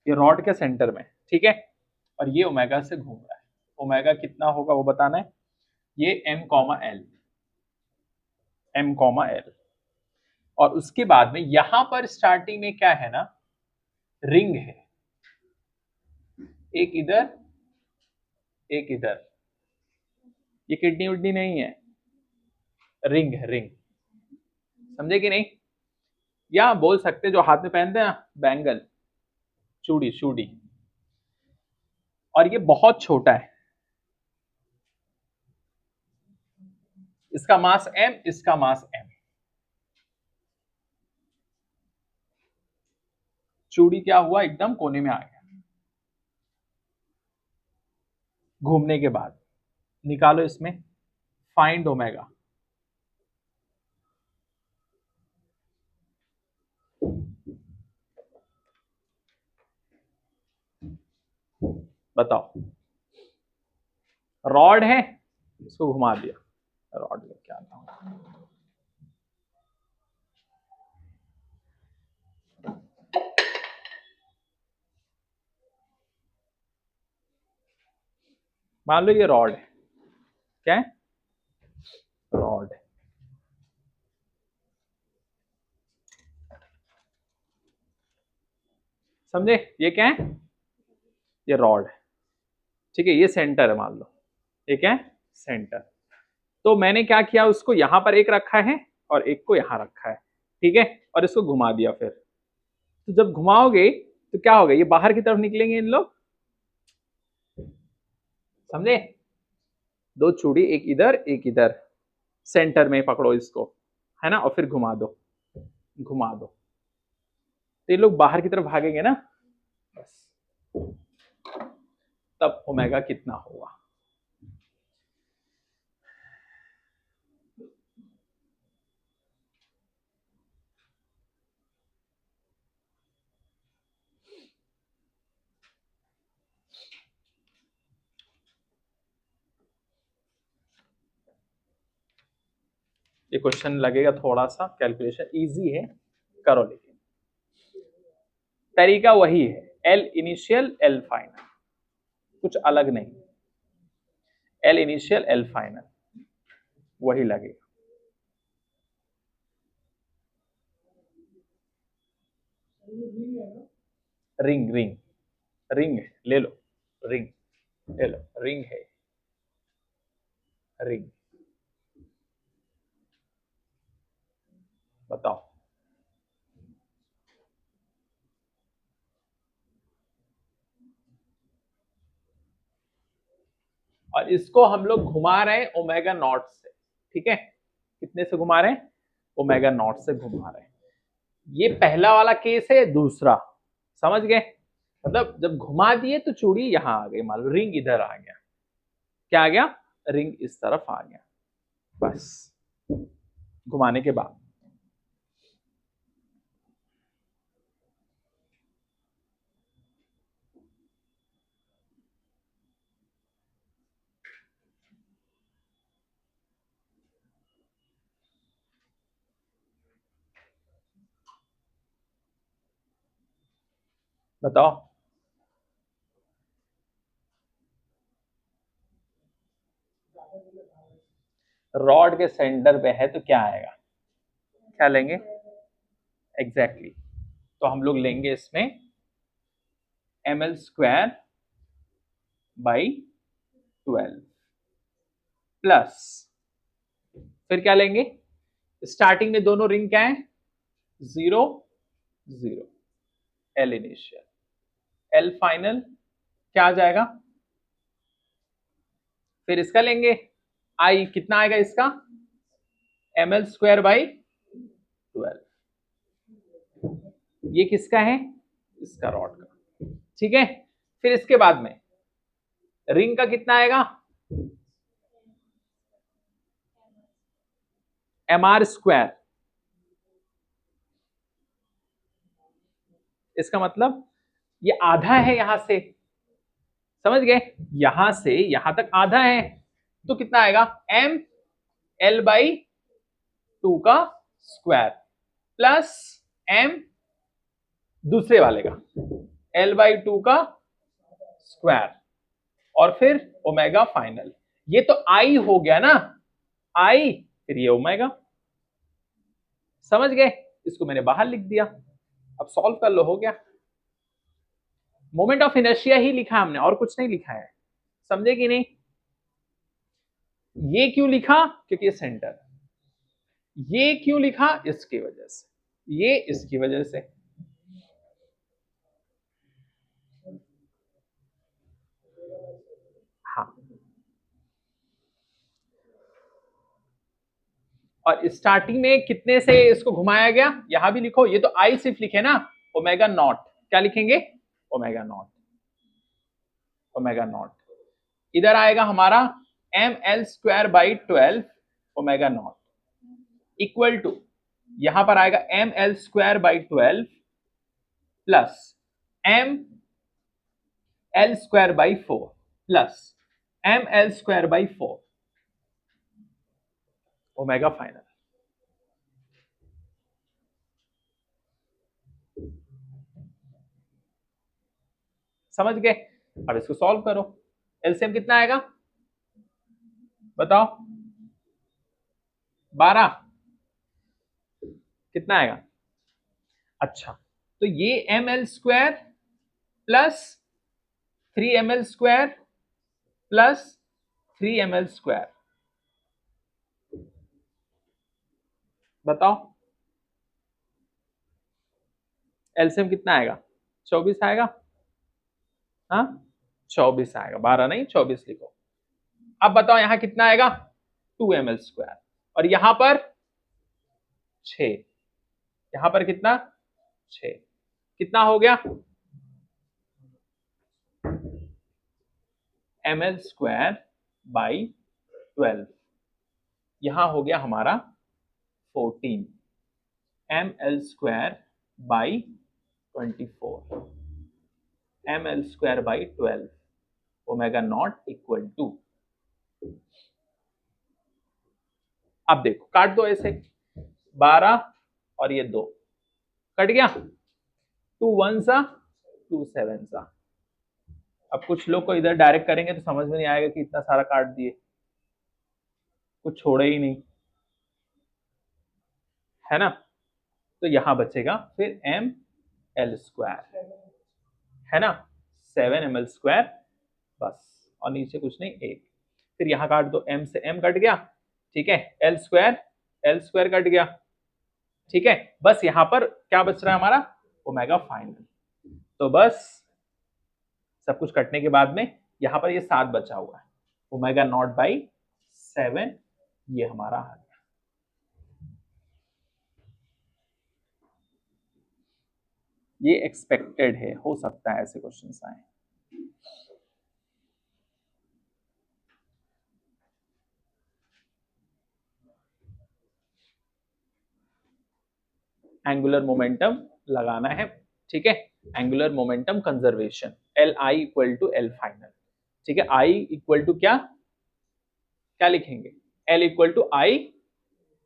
ये रॉड के सेंटर में, ठीक है। और ये ओमेगा से घूम रहा है, ओमेगा कितना होगा वो बताना है। ये m, l, और उसके बाद में यहां पर स्टार्टिंग में क्या है ना, रिंग है, एक इधर एक इधर। ये किडनी उडनी नहीं है, रिंग है, रिंग, समझे कि नहीं। या बोल सकते जो हाथ में पहनते हैं ना, बैंगल, चूड़ी चूड़ी। और ये बहुत छोटा है, इसका मास m, इसका मास m। चूड़ी क्या हुआ, एकदम कोने में आ गया। घूमने के बाद निकालो इसमें, फाइंड ओमेगा। बताओ, रॉड है, इसको घुमा दिया, रॉड लेके आता हूं। मान लो ये रॉड है, क्या है, रॉड है। समझे, ये क्या है, ये रॉड है, ठीक है। ये सेंटर है, मान लो ये क्या है, सेंटर। तो मैंने क्या किया, उसको यहां पर एक रखा है और एक को यहां रखा है, ठीक है, और इसको घुमा दिया। फिर तो जब घुमाओगे तो क्या होगा, ये बाहर की तरफ निकलेंगे इन लोग, समझे। दो चूड़ी, एक इधर एक इधर, सेंटर में पकड़ो इसको, है ना, और फिर घुमा दो, घुमा दो, तो ये लोग बाहर की तरफ भागेंगे ना, बस। तब ओमेगा कितना होगा। ये क्वेश्चन लगेगा थोड़ा सा कैलकुलेशन, इजी है, करो, लेकिन तरीका वही है, एल इनिशियल एल फाइनल, कुछ अलग नहीं। एल इनिशियल एल फाइनल वही लगेगा। रिंग, रिंग, रिंग है, ले लो, रिंग ले लो, रिंग है, रिंग। बताओ, और इसको हम लोग घुमा रहे हैं ओमेगा नॉट से, ठीक है। कितने से घुमा रहे हैं, ओमेगा नॉट से घुमा रहे हैं। ये पहला वाला केस है, दूसरा, समझ गए। मतलब जब घुमा दिए तो चूड़ी यहां आ गई, मान लो रिंग इधर आ गया, क्या आ गया, रिंग इस तरफ आ गया, बस, घुमाने के बाद। बताओ, रॉड के सेंटर पे है तो क्या आएगा, क्या लेंगे एग्जैक्टली तो हम लोग लेंगे इसमें ml² बाई 12 प्लस फिर क्या लेंगे, स्टार्टिंग में दोनों रिंग क्या है 0 0, L इनिशियल L फाइनल क्या आ जाएगा, फिर इसका लेंगे I कितना आएगा इसका ml² बाई 12, ये किसका है इसका रॉड का, ठीक है। फिर इसके बाद में रिंग का कितना आएगा mr², इसका मतलब ये आधा है यहां से, समझ गए, यहां से यहां तक आधा है तो कितना आएगा m l बाई 2 का स्क्वायर प्लस m दूसरे वाले का l बाई 2 का स्क्वायर और फिर ओमेगा फाइनल, ये तो I हो गया ना I, फिर ये ओमेगा, समझ गए, इसको मैंने बाहर लिख दिया, अब सॉल्व कर लो, हो गया। मोमेंट ऑफ इनर्शिया ही लिखा हमने और कुछ नहीं लिखा है, समझे कि नहीं। ये क्यों लिखा क्योंकि ये सेंटर, ये क्यों लिखा इसकी वजह से, ये इसकी वजह से, हाँ। और स्टार्टिंग में कितने से इसको घुमाया गया यहां भी लिखो, ये तो आई सिर्फ लिखे ना, ओमेगा नॉट, क्या लिखेंगे ओमेगा नॉट, ओमेगा नॉट, इधर आएगा हमारा ml² by 12 omega not equal to, यहां पर आएगा ml² by 12 plus ml² by 4 plus ml² by 4 omega final, समझ गए। अब इसको सॉल्व करो, एलसीएम कितना आएगा बताओ 12 कितना आएगा, अच्छा तो ये ml² plus 3ml² plus 3ml², बताओ एलसीएम कितना आएगा 24 आएगा, हाँ 24 आएगा, 12 नहीं 24 लिखो। अब बताओ यहां कितना आएगा 2ml² और यहां पर 6, यहां पर कितना 6, कितना हो गया ml² बाई 12, यहां हो गया हमारा 14 ml² by 24, ml² by 12 omega not equal to, अब देखो काट दो ऐसे, 12 और ये 2 कट गया, 2 1 सा 2 7 सा। अब कुछ लोग को इधर डायरेक्ट करेंगे तो समझ में नहीं आएगा कि इतना सारा काट दिए, कुछ छोड़े ही नहीं, है ना, तो यहां बचेगा फिर ml², है ना 7ml² बस, और नीचे कुछ नहीं 1, फिर यहां काट दो, m से m कट गया, ठीक है, l² कट गया, ठीक है, बस यहां पर क्या बच रहा है हमारा ओमेगा फाइनल, तो बस सब कुछ कटने के बाद में यहां पर ये 7 बचा हुआ है, ओमेगा नॉट बाई 7 ये हमारा आ गया। ये एक्सपेक्टेड है, हो सकता है ऐसे क्वेश्चंस आए। एंगुलर मोमेंटम लगाना है, ठीक है, angular momentum conservation Li equal to L final, ठीक है, I इक्वल टू क्या क्या लिखेंगे L equal to I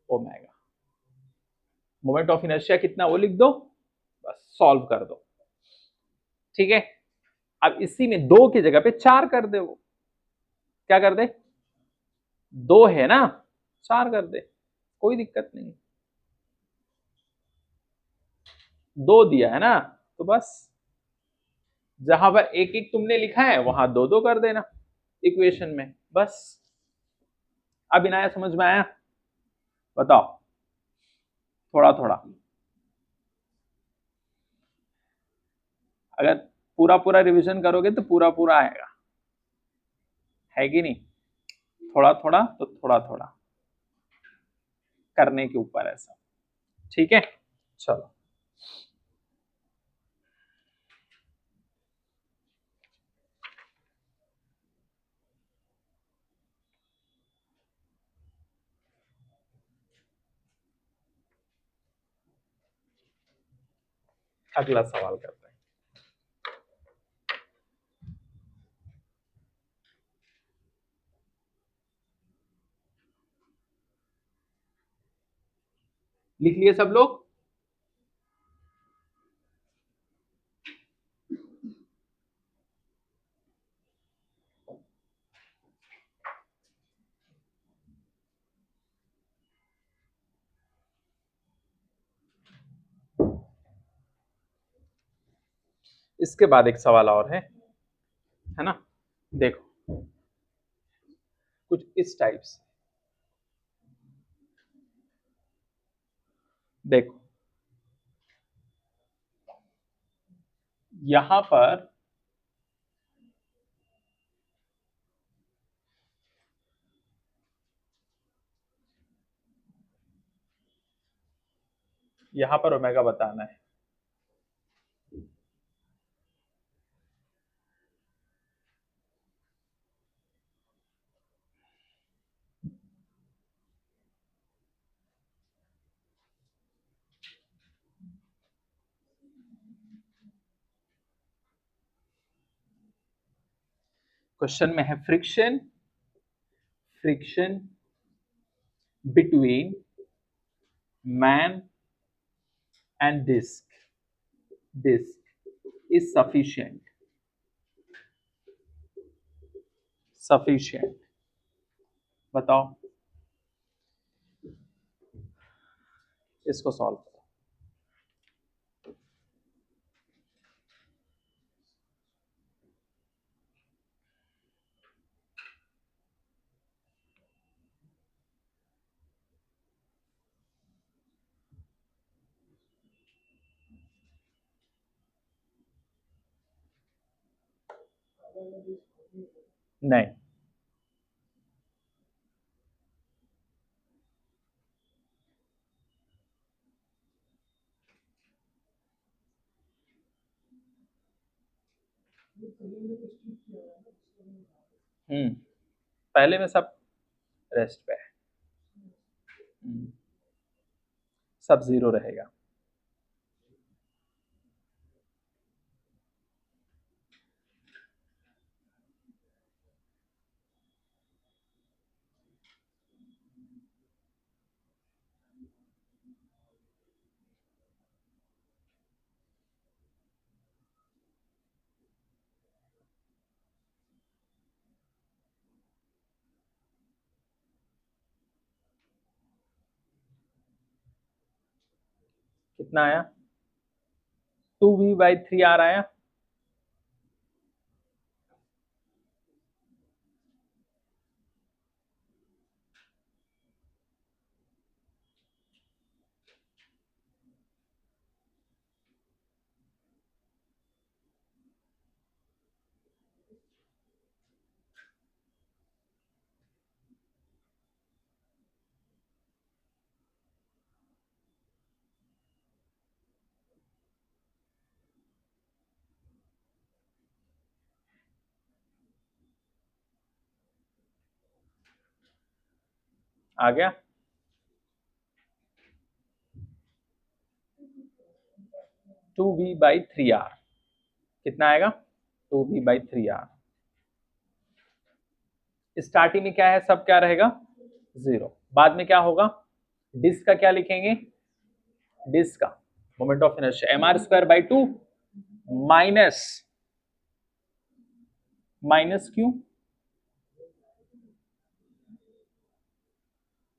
omega, moment of inertia कितना वो लिख दो, बस सॉल्व कर दो, ठीक है। अब इसी में 2 की जगह पे 4 कर दे, वो क्या कर दे 2 है ना, 4 कर दे, कोई दिक्कत नहीं। 2 दिया है ना, तो बस जहां पर एक एक तुमने लिखा है वहां 2 2 कर देना इक्वेशन में, बस। अब इनाया समझ में आया? बताओ, थोड़ा थोड़ा। अगर पूरा पूरा रिवीजन करोगे तो पूरा पूरा आएगा, है कि नहीं? थोड़ा थोड़ा तो थोड़ा थोड़ा करने के ऊपर है सब, ठीक है? चलो, अगला सवाल करते हैं। लिख लिए सब लोग? इसके बाद एक सवाल और है ना? देखो, कुछ इस टाइप से। देखो, यहां पर ओमेगा बताना है। क्वेश्चन में है friction between man and disk is sufficient। बताओ, इसको सॉल्व करो। नहीं, पहले में सब रेस्ट पे है, सब 0 रहेगा। कितना आया? 2v/3r आया। आ गया? Two V by three R कितना आएगा? 2v/3r। स्टार्टिंग में क्या है, सब क्या रहेगा? 0। बाद में क्या होगा? डिस्क का क्या लिखेंगे? डिस्क का moment of inertia mr²/2 minus क्यों?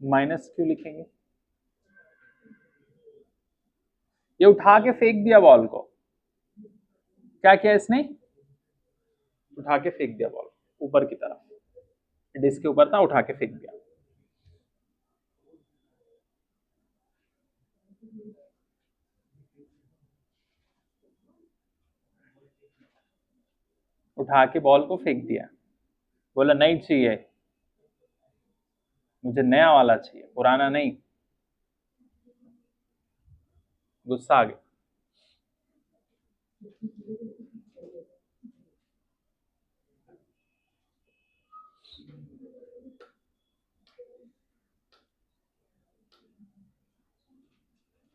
माइनस क्यों लिखेंगे? ये उठा के फेंक दिया बॉल को। क्या किया इसने? उठा के फेंक दिया बॉल ऊपर की तरफ, डिस्क के ऊपर था, उठा के फेंक दिया। उठा के बॉल को फेंक दिया, बोला नहीं चाहिए, मुझे नया वाला चाहिए, पुराना नहीं। गुस्सा आ गया।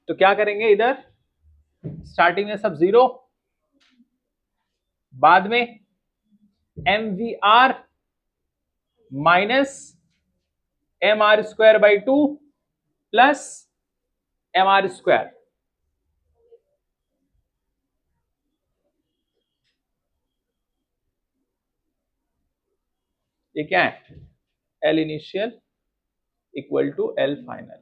तो क्या करेंगे, इधर स्टार्टिंग में सब जीरो, बाद में mvr minus mr square by 2 plus mr square. ये क्या है? L initial equal to L final.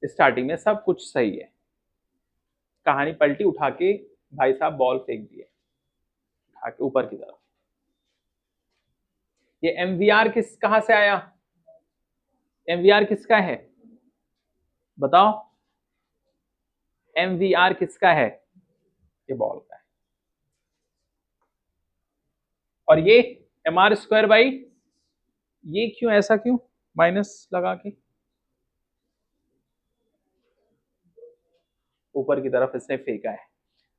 Starting में सब कुछ सही है, कहानी पलटी, उठा के भाई साहब बॉल फेंक दिए उठा के ऊपर की तरफ। ये mvr कहां से आया? mvr किसका है बताओ? mvr किसका है? ये बॉल का है। और ये mr स्क्वायर बाई, ये क्यों ऐसा, क्यों माइनस लगा के ऊपर की तरफ इसने फेंका है।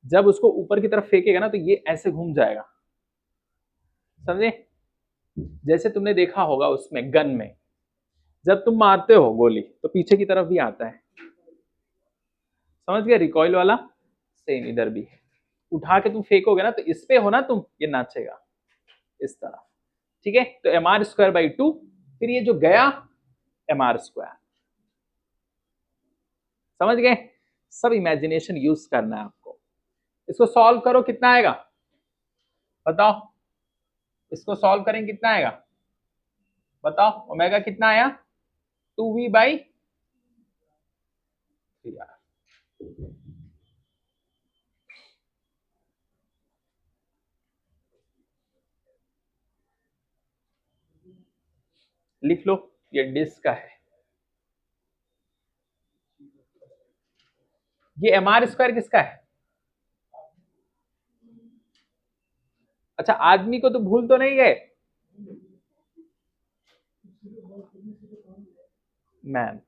जब उसको ऊपर की तरफ फेंकेगा ना तो ये ऐसे घूम जाएगा, समझे? जैसे तुमने देखा होगा उसमें गन में, जब तुम मारते हो गोली तो पीछे की तरफ भी आता है, समझ गए? रिकॉइल वाला सेम इधर भी है। उठा के तुम फेंकोगे ना तो इस पे हो ना तुम, ये नाचेगा इस तरह, ठीक है? तो mr स्क्वायर बाई 2, फिर ये जो गया mr स्क्वायर। समझ गए? सब इमेजिनेशन यूज करना है आपको। इसको सॉल्व करो, कितना आएगा बताओ? इसको सॉल्व करें कितना आएगा बताओ? ओमेगा कितना आया? 2v by 3r। लिख लो, ये डिस्क का है। ये mr स्क्वायर किसका है? अच्छा, आदमी को तो भूल तो नहीं गए? मैन।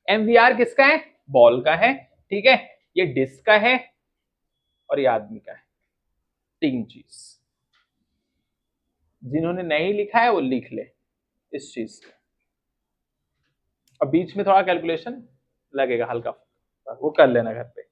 mvr किसका है? बॉल का है, ठीक है? ये डिस्क का है और ये आदमी का है। तीन चीज, जिन्होंने नहीं लिखा है वो लिख ले इस चीज को। अब बीच में थोड़ा कैलकुलेशन लगेगा हल्का, वो कर लेना घर पे।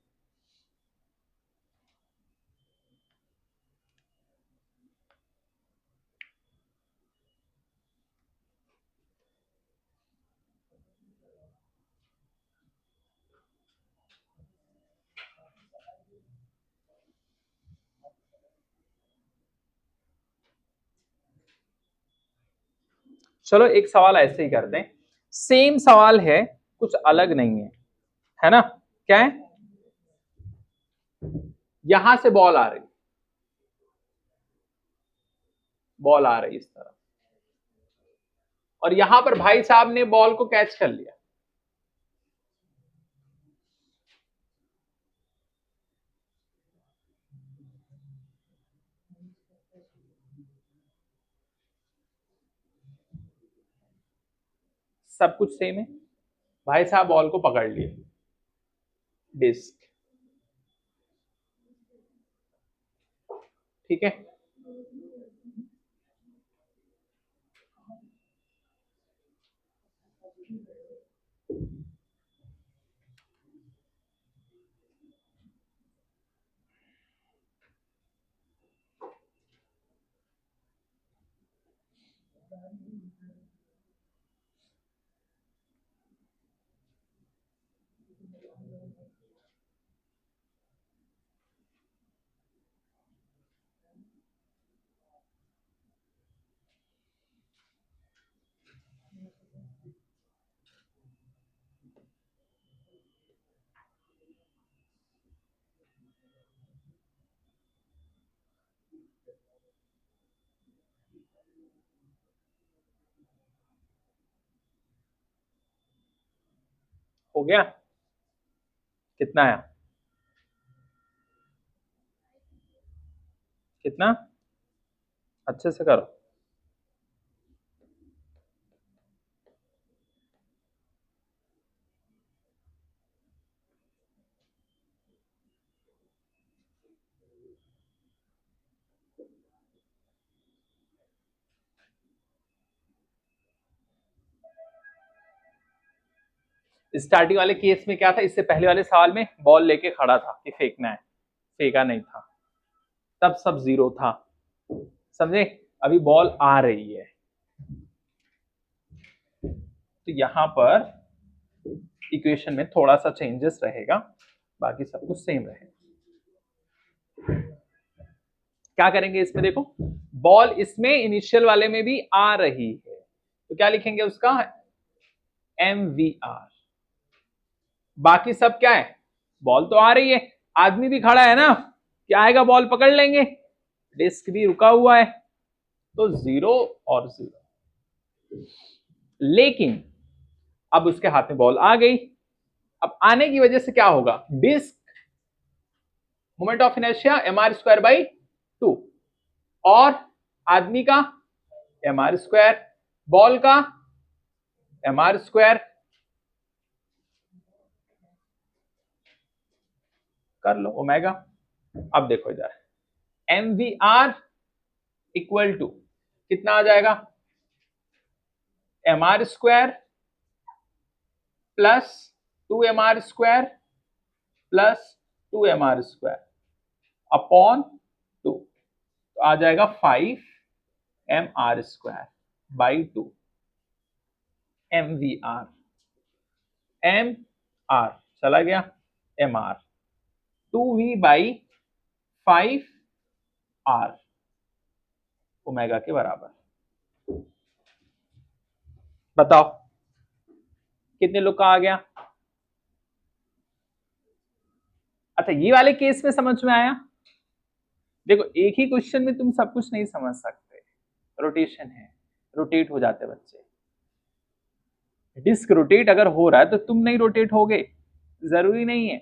चलो एक सवाल ऐसे ही करते हैं, सेम सवाल है, कुछ अलग नहीं है ना? क्या है? यहां से बॉल आ रही, बॉल आ रही इस तरह, और यहां पर भाई साहब ने बॉल को कैच कर लिया। सब कुछ सेम है, भाई साहब बॉल को पकड़ लिए, डिस्क, ठीक है? हो गया? कितना आया? कितना? अच्छे से करो। स्टार्टिंग वाले केस में क्या था, इससे पहले वाले सवाल में बॉल लेके खड़ा था कि फेंकना है, फेंका नहीं था, तब सब जीरो था, समझे? अभी बॉल आ रही है, तो यहां पर इक्वेशन में थोड़ा सा चेंजेस रहेगा, बाकी सब कुछ सेम रहेगा। क्या करेंगे इसमें, देखो बॉल इसमें इनिशियल वाले में भी आ रही है, तो क्या लिखेंगे उसका, MVR। बाकी सब क्या है, बॉल तो आ रही है, आदमी भी खड़ा है ना, क्या आएगा, बॉल पकड़ लेंगे, डिस्क भी रुका हुआ है, तो 0 और 0। लेकिन अब उसके हाथ में बॉल आ गई, अब आने की वजह से क्या होगा, disc moment of inertia mr²/2, और आदमी का mr², बॉल का mr², कर लो ओमेगा। अब देखो इधर MVR इक्वल टू कितना आ जाएगा, mr² plus 2mr² plus 2mr² upon 2, तो आ जाएगा 5mr²/2 MVR। mr चला गया, mr 2v/5r ओमेगा के बराबर। बताओ कितने लोग का आ गया? अच्छा, ये वाले केस में समझ में आया? देखो एक ही क्वेश्चन में तुम सब कुछ नहीं समझ सकते, रोटेशन है, रोटेट हो जाते बच्चे, डिस्क रोटेट अगर हो रहा है तो तुम नहीं रोटेट होगे, जरूरी नहीं है।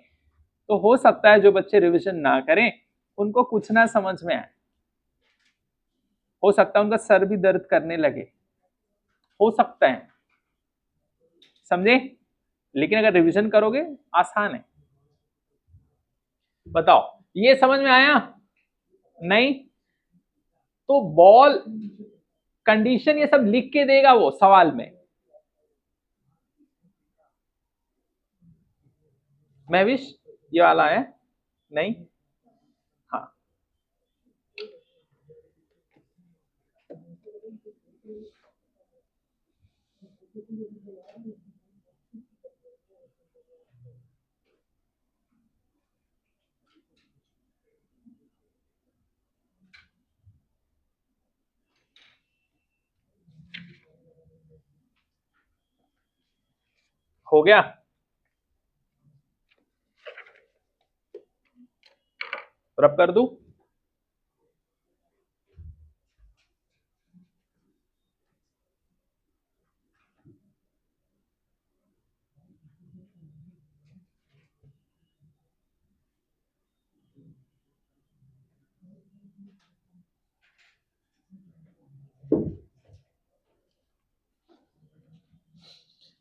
तो हो सकता है जो बच्चे रिवीजन ना करें उनको कुछ ना समझ में आए, हो सकता है उनका सर भी दर्द करने लगे, हो सकता है, समझे? लेकिन अगर रिवीजन करोगे आसान है। बताओ ये समझ में आया? नहीं? तो बॉल कंडीशन ये सब लिख के देगा वो सवाल में, महविश ये वाला है नहीं? हाँ, हो गया? रब कर दूं?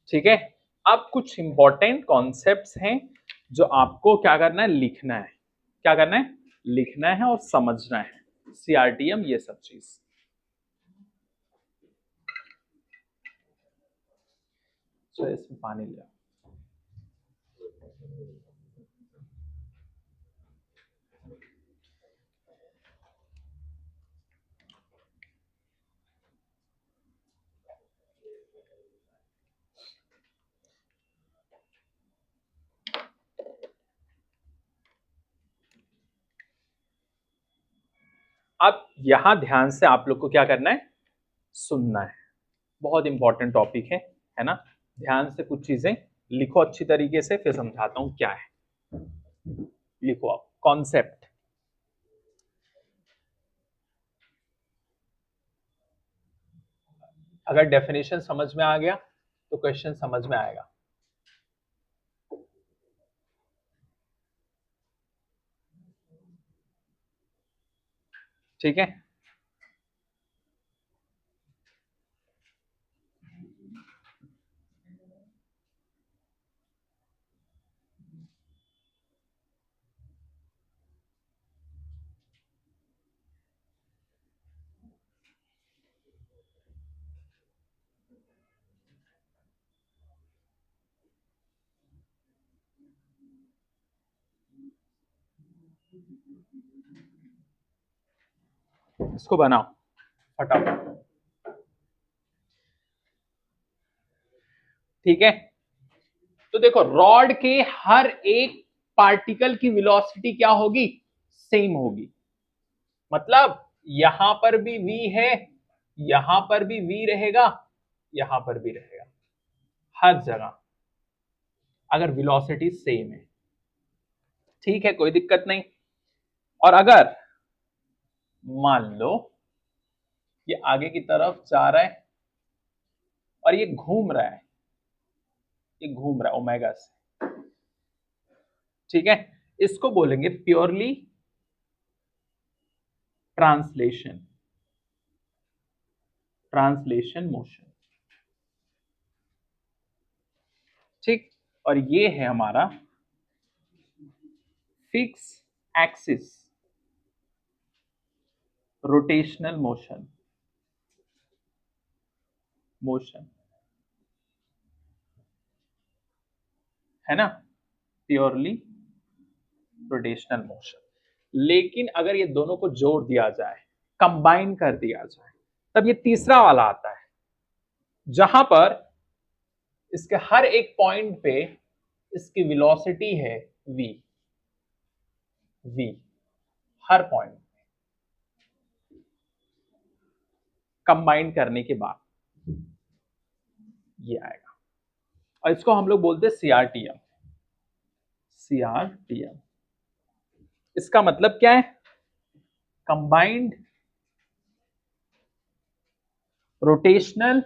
ठीक है, अब कुछ इंपॉर्टेंट कॉन्सेप्ट्स हैं जो आपको क्या करना है, लिखना है। क्या करना है, लिखना है और समझना है, CRTM ये सब चीज। चलो इसमें पानी लिया। अब यहां ध्यान से आप लोग को क्या करना है, सुनना है, बहुत इंपॉर्टेंट टॉपिक है ना? ध्यान से कुछ चीजें लिखो अच्छी तरीके से, फिर समझाता हूं क्या है। लिखो आप कॉन्सेप्ट, अगर डेफिनेशन समझ में आ गया तो क्वेश्चन समझ में आएगा। ठीक है, इसको बनाओ फटाफट। ठीक है, तो देखो रॉड के हर एक पार्टिकल की वेलोसिटी क्या होगी, सेम होगी। मतलब यहां पर भी v है, यहां पर भी v रहेगा, यहां पर भी रहेगा, हर जगह अगर वेलोसिटी सेम है। ठीक है, कोई दिक्कत नहीं। और अगर मान लो ये आगे की तरफ जा रहा है और ये घूम रहा है, ये घूम रहा है ओमेगा से, ठीक है, इसको बोलेंगे प्योरली ट्रांसलेशन, ट्रांसलेशन मोशन। ठीक, और ये है हमारा fix axis rotational motion, motion है ना, प्योरली रोटेशनल मोशन। लेकिन अगर ये दोनों को जोड़ दिया जाए, कंबाइन कर दिया जाए, तब ये तीसरा वाला आता है, जहां पर इसके हर एक पॉइंट पे इसकी वेलोसिटी है v, v हर पॉइंट कंबाइन करने के बाद ये आएगा, और इसको हम लोग बोलते हैं CRTM, CRTM। इसका मतलब क्या है, combined rotational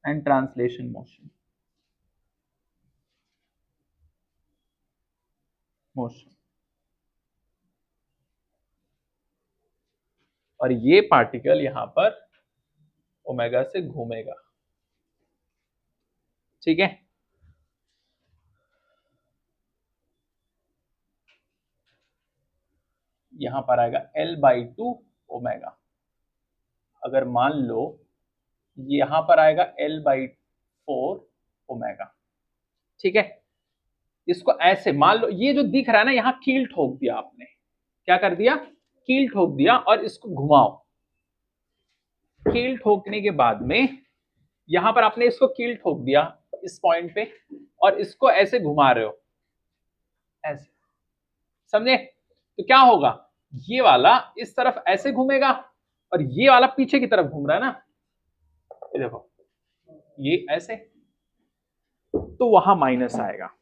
and translation motion, motion. और ये पार्टिकल यहां पर ओमेगा से घूमेगा। ठीक है, यहां पर आएगा L/2 ओमेगा। अगर मान लो यहां पर आएगा L/4 ओमेगा। ठीक है, इसको ऐसे मान लो, ये जो दिख रहा है ना, यहां कील ठोक दिया आपने, क्या कर दिया, कील ठोक दिया, और इसको घुमाओ। कील ठोकने के बाद में यहां पर आपने इसको कील ठोक दिया इस पॉइंट पे, और इसको ऐसे घुमा रहे हो, ऐसे, समझे? तो क्या होगा, ये वाला इस तरफ ऐसे घूमेगा और ये वाला पीछे की तरफ घूम रहा है ना, ये देखो, ये ऐसे, तो वहां माइनस आएगा।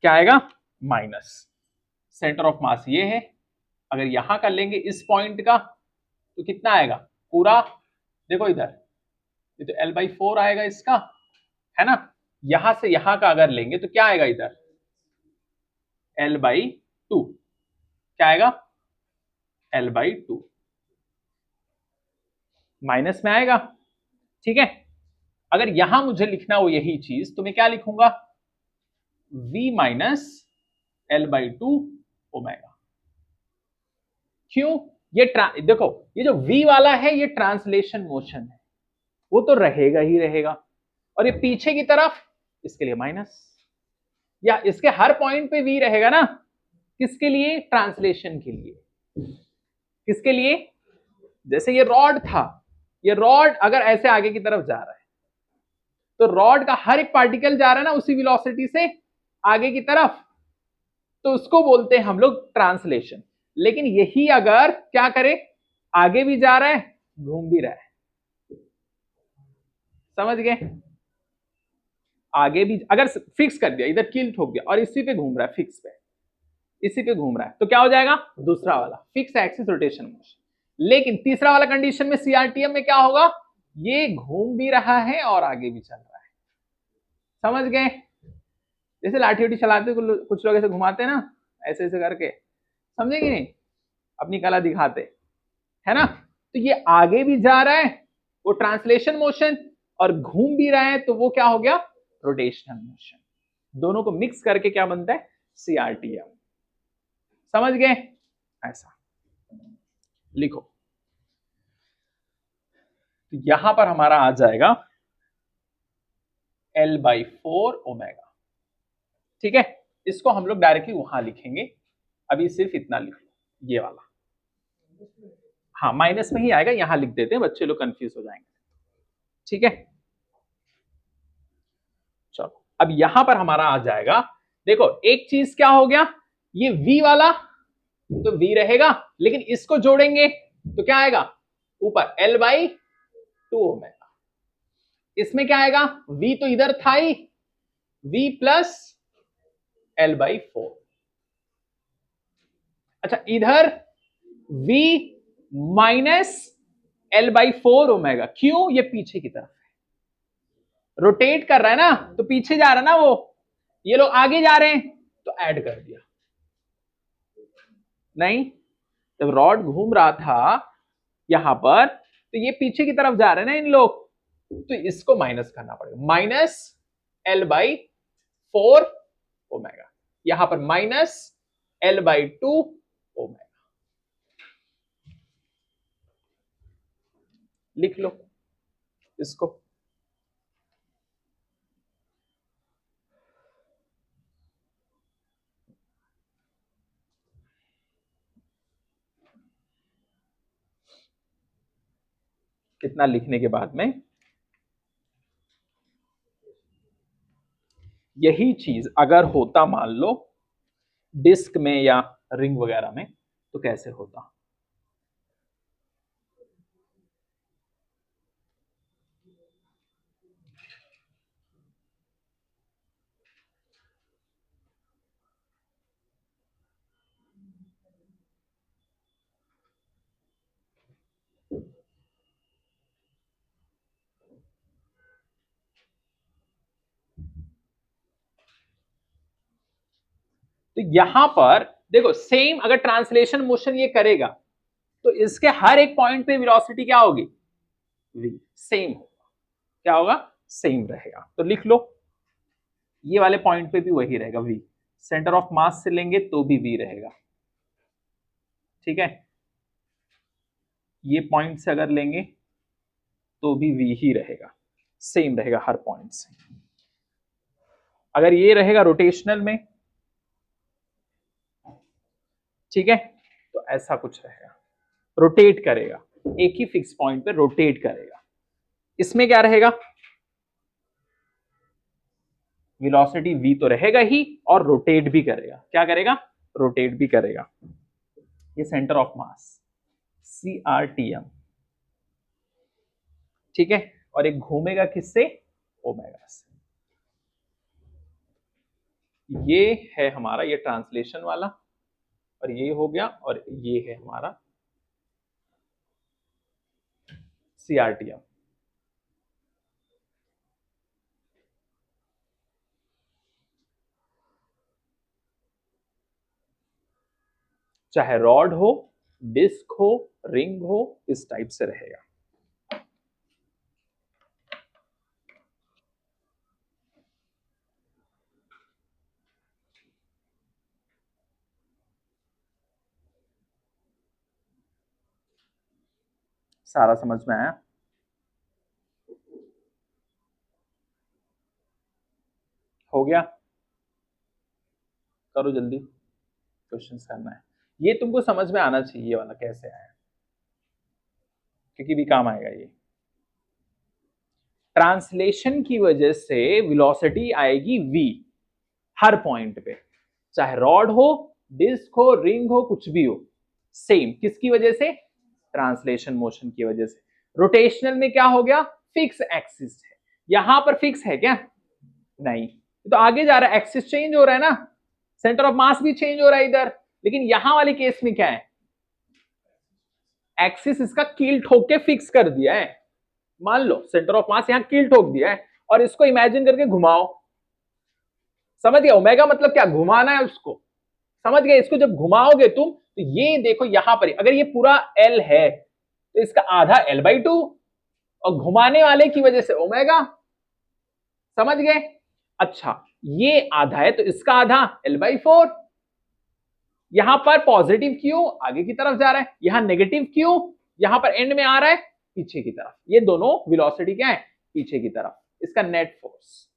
क्या आएगा, माइनस। सेंटर ऑफ मास ये है, अगर यहां कर लेंगे इस पॉइंट का, तो कितना आएगा पूरा, देखो इधर, ये तो L/4 आएगा इसका, है ना। यहां से यहां का अगर लेंगे तो क्या आएगा इधर, L/2, क्या आएगा, L/2 माइनस में आएगा। ठीक है, अगर यहां मुझे लिखना हो यही चीज, तो मैं क्या लिखूंगा, V माइनस L/2 ओमेगा। क्यों, ये देखो, ये जो V वाला है ये ट्रांसलेशन मोशन है, वो तो रहेगा ही रहेगा, और ये पीछे की तरफ इसके लिए माइनस, या इसके हर पॉइंट पे V रहेगा ना, किसके लिए, ट्रांसलेशन के लिए। किसके लिए, जैसे ये रॉड था, ये रॉड अगर ऐसे आगे की तरफ जा रहा है, तो रॉड का हर एक पार्टिकल जा रहा है ना उसी वेलोसिटी से आगे की तरफ, तो उसको बोलते हैं हम लोग ट्रांसलेशन। लेकिन यही अगर क्या करे, आगे भी जा रहा है, घूम भी रहा है, समझ गए, आगे भी अगर फिक्स कर दिया, इधर कील ठोक दिया और इसी पे घूम रहा है, फिक्स पे, इसी पे घूम रहा है, तो क्या हो जाएगा, दूसरा वाला फिक्स एक्सिस रोटेशन मोशन। लेकिन तीसरा वाला कंडीशन में CRTM में क्या होगा, ये घूम भी रहा है और आगे भी चल रहा है, समझ गए। जैसे लाठी वाठी चलाते कुछ लोग ऐसे घुमाते हैं ना, ऐसे ऐसे करके, समझे कि नहीं, अपनी कला दिखाते, है ना। तो ये आगे भी जा रहा है, वो ट्रांसलेशन मोशन, और घूम भी रहा है, तो वो क्या हो गया, रोटेशनल मोशन। दोनों को मिक्स करके क्या बनता है, CRTM। समझ गए, ऐसा लिखो। तो यहां पर हमारा आ जाएगा L/4 ओमेगा, ठीक है। इसको हम लोग डायरेक्टली वहां लिखेंगे, अभी सिर्फ इतना लिख लो, ये वाला, हाँ माइनस में ही आएगा, यहां लिख देते हैं, बच्चे लोग कंफ्यूज हो जाएंगे, ठीक है। चलो अब यहां पर हमारा आ जाएगा, देखो एक चीज क्या हो गया, ये V वाला तो V रहेगा, लेकिन इसको जोड़ेंगे तो क्या आएगा, ऊपर L/2 ओमेगा। इसमें क्या आएगा, V तो इधर था ही, V प्लस L/4। अच्छा इधर V माइनस L/4 ओमेगा, क्यों, ये पीछे की तरफ है, रोटेट कर रहा है ना, तो पीछे जा रहा है ना वो, ये लोग आगे जा रहे हैं, तो ऐड कर दिया। नहीं, जब रॉड घूम रहा था यहां पर, तो ये पीछे की तरफ जा रहे हैं ना इन लोग, तो इसको माइनस करना पड़ेगा, माइनस L/4 ओमेगा, यहां पर माइनस L/2 ओमेगा, लिख लो इसको। कितना लिखने के बाद में यही चीज अगर होता मान लो डिस्क में या रिंग वगैरह में, तो कैसे होता, तो यहां पर देखो सेम, अगर ट्रांसलेशन मोशन ये करेगा तो इसके हर एक पॉइंट पे वेलोसिटी क्या होगी, v, सेम होगा, क्या होगा, सेम रहेगा। तो लिख लो, ये वाले पॉइंट पे भी वही रहेगा v, सेंटर ऑफ मास से लेंगे तो भी v रहेगा, ठीक है। ये पॉइंट से अगर लेंगे तो भी v ही रहेगा, सेम रहेगा हर पॉइंट से। अगर ये रहेगा रोटेशनल में, ठीक है, तो ऐसा कुछ रहेगा, रोटेट करेगा, एक ही फिक्स पॉइंट पे रोटेट करेगा। इसमें क्या रहेगा, वेलोसिटी v तो रहेगा ही, और रोटेट भी करेगा, क्या करेगा, रोटेट भी करेगा। ये सेंटर ऑफ मास CRTM, ठीक है, और एक घूमेगा किससे, ओमेगा से। ये है हमारा ये ट्रांसलेशन वाला, और ये हो गया, और ये है हमारा CRTM। चाहे रॉड हो, डिस्क हो, रिंग हो, इस टाइप से रहेगा। सारा समझ में आया, हो गया, करो जल्दी, क्वेश्चंस करना है। ये तुमको समझ में आना चाहिए, ये वाला कैसे आया, क्योंकि भी काम आएगा ये। ट्रांसलेशन की वजह से वेलोसिटी आएगी v हर पॉइंट पे, चाहे रॉड हो, डिस्क हो, रिंग हो, कुछ भी हो, सेम। किसकी वजह से, ट्रांसलेशन मोशन की वजह से। रोटेशनल में क्या हो गया, फिक्स एक्सिस है, यहां पर फिक्स है क्या, नहीं, तो आगे जा रहा है, एक्सिस चेंज हो रहा है ना, सेंटर ऑफ मास भी चेंज हो रहा है इधर, लेकिन यहां वाले केस में क्या है, एक्सिस इसका कील ठोक के फिक्स कर दिया है। मान लो सेंटर ऑफ मास यहां कील ठोक दिया है, और इसको इमेजिन करके घुमाओ, समझ गए? ओमेगा मतलब क्या, घुमाना है उसको, समझ गए? इसको जब घुमाओगे तुम तो ये देखो यहां पर अगर ये पूरा एल है तो इसका आधा L/2 और घुमाने वाले की वजह से ओमेगा, समझ गए? अच्छा, ये आधा है तो इसका आधा L/4। यहां पर पॉजिटिव क्यों, आगे की तरफ जा रहा है, यहां नेगेटिव क्यों, यहां पर एंड में आ रहा है पीछे की तरफ। ये दोनों वेलोसिटी क्या है, पीछे की तरफ। इसका नेट फोर्स,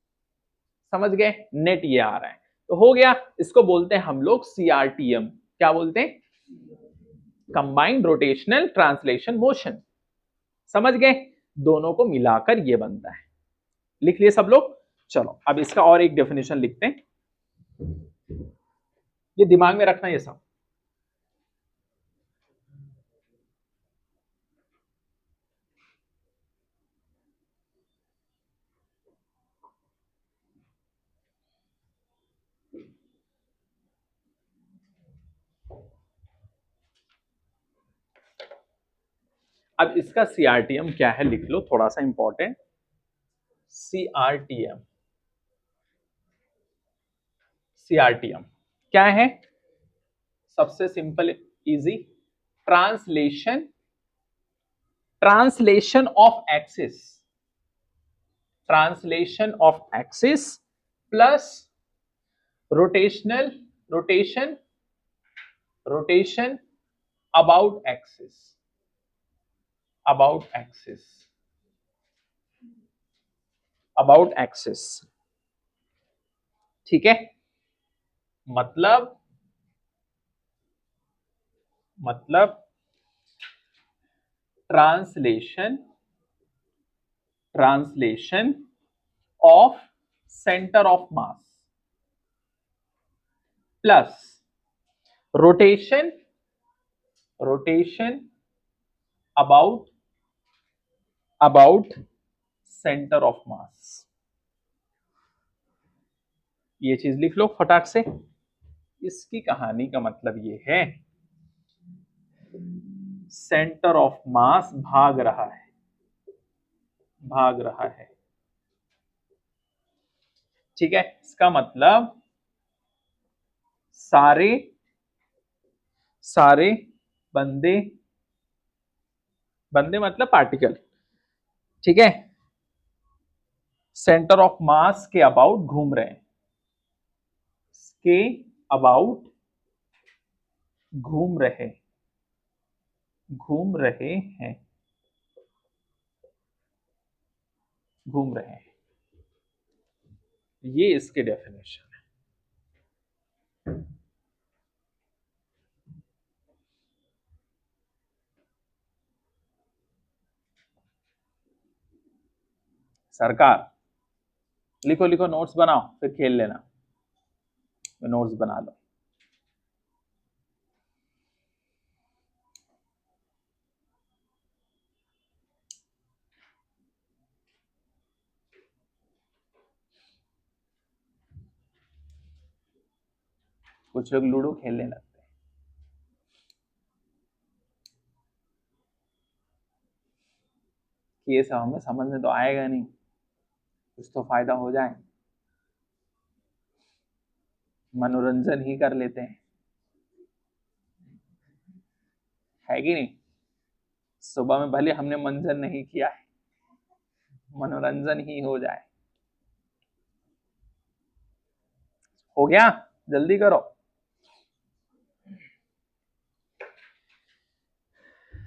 समझ गए? नेट ये आ रहा है तो हो गया। इसको बोलते हैं हम लोग CRTM। क्या बोलते हैं? Combined rotational translation motion. समझ गए? दोनों को मिलाकर ये बनता है। लिख लिए सब लोग? चलो अब इसका और एक डेफिनेशन लिखते हैं, ये दिमाग में रखना ये सब। अब इसका CRTM क्या है लिख लो, थोड़ा सा इंपॉर्टेंट। CRTM, CRTM क्या है? सबसे simple easy, translation, translation of axis, translation of axis plus rotational, rotation, rotation about axis, about axis, about axis. ठीक है? मतलब translation, translation of centre of mass plus rotation, rotation about, about centre of mass. ये चीज लिख लो फटाक से। इसकी कहानी का मतलब ये है, सेंटर ऑफ मास भाग रहा है, भाग रहा है। ठीक है? इसका मतलब सारे, सारे बंदे, बंदे मतलब पार्टिकल, ठीक है, सेंटर ऑफ मास के अबाउट घूम रहे हैं, के अबाउट घूम रहे, घूम रहे हैं, घूम रहे हैं। ये इसके डेफिनेशन है। सरकार लिखो, लिखो, नोट्स बनाओ, फिर खेल लेना। नोट्स बना लो। कुछ लोग लूडो खेलने लगते हैं। कि ये सब हमें समझ में तो आएगा नहीं, कुछ तो फायदा हो जाए, मनोरंजन ही कर लेते हैं, है कि नहीं? सुबह में भले हमने मंजन नहीं किया है, मनोरंजन ही हो जाए। हो गया? जल्दी करो।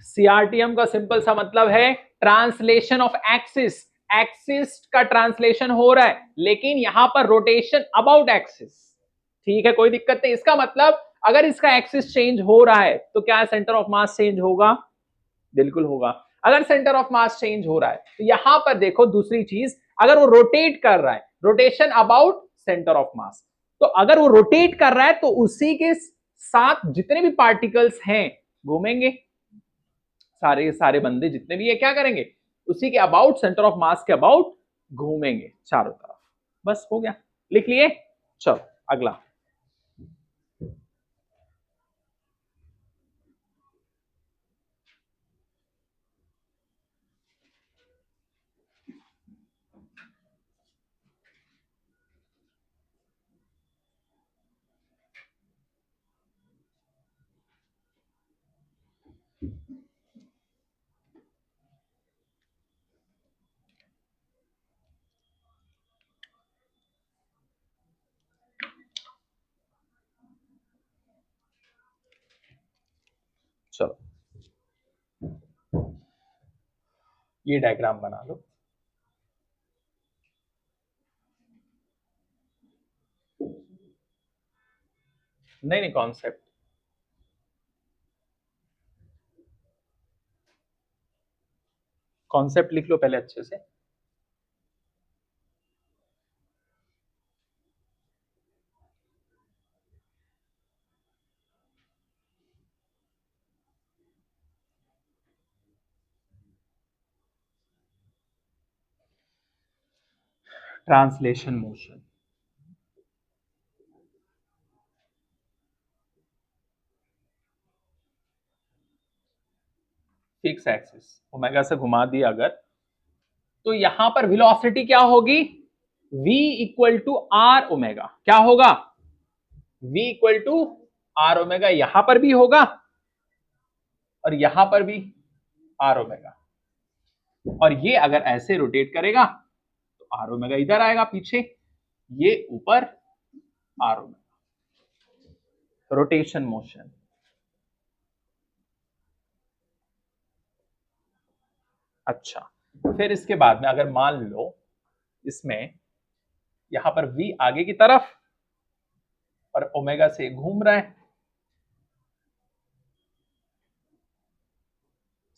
CRTM का सिंपल सा मतलब है ट्रांसलेशन ऑफ एक्सिस। एक्सिस का ट्रांसलेशन हो रहा है लेकिन यहां पर रोटेशन अबाउट एक्सिस। ठीक है, कोई दिक्कत नहीं। इसका मतलब अगर इसका एक्सिस चेंज हो रहा है तो क्या सेंटर ऑफ मास चेंज होगा? बिल्कुल होगा। अगर सेंटर ऑफ मास चेंज हो रहा है तो यहां पर देखो दूसरी चीज, अगर वो रोटेट कर रहा है, rotation about centre of mass, तो अगर वो रोटेट कर रहा है तो उसी के साथ जितने भी पार्टिकल्स हैं घूमेंगे, सारे सारे बंदे जितने भी है क्या करेंगे, उसी के अबाउट, सेंटर ऑफ मास के अबाउट घूमेंगे चारों तरफ। बस हो गया, लिख लिए? चलो अगला। चलो ये डायग्राम बना लो। नहीं नहीं, कॉन्सेप्ट कॉन्सेप्ट लिख लो पहले अच्छे से। Translation motion, fix axis, omega से घुमा दिया अगर, तो यहां पर वेलोसिटी क्या होगी, v equal to R omega. क्या होगा, v equal to R omega. यहां पर भी होगा और यहां पर भी आर ओमेगा। और ये अगर ऐसे रोटेट करेगा तो आर ओमेगा इधर आएगा पीछे, ये ऊपर आर ओमेगा। Rotation motion. अच्छा, फिर इसके बाद में अगर मान लो इसमें यहां पर v आगे की तरफ और ओमेगा से घूम रहा है,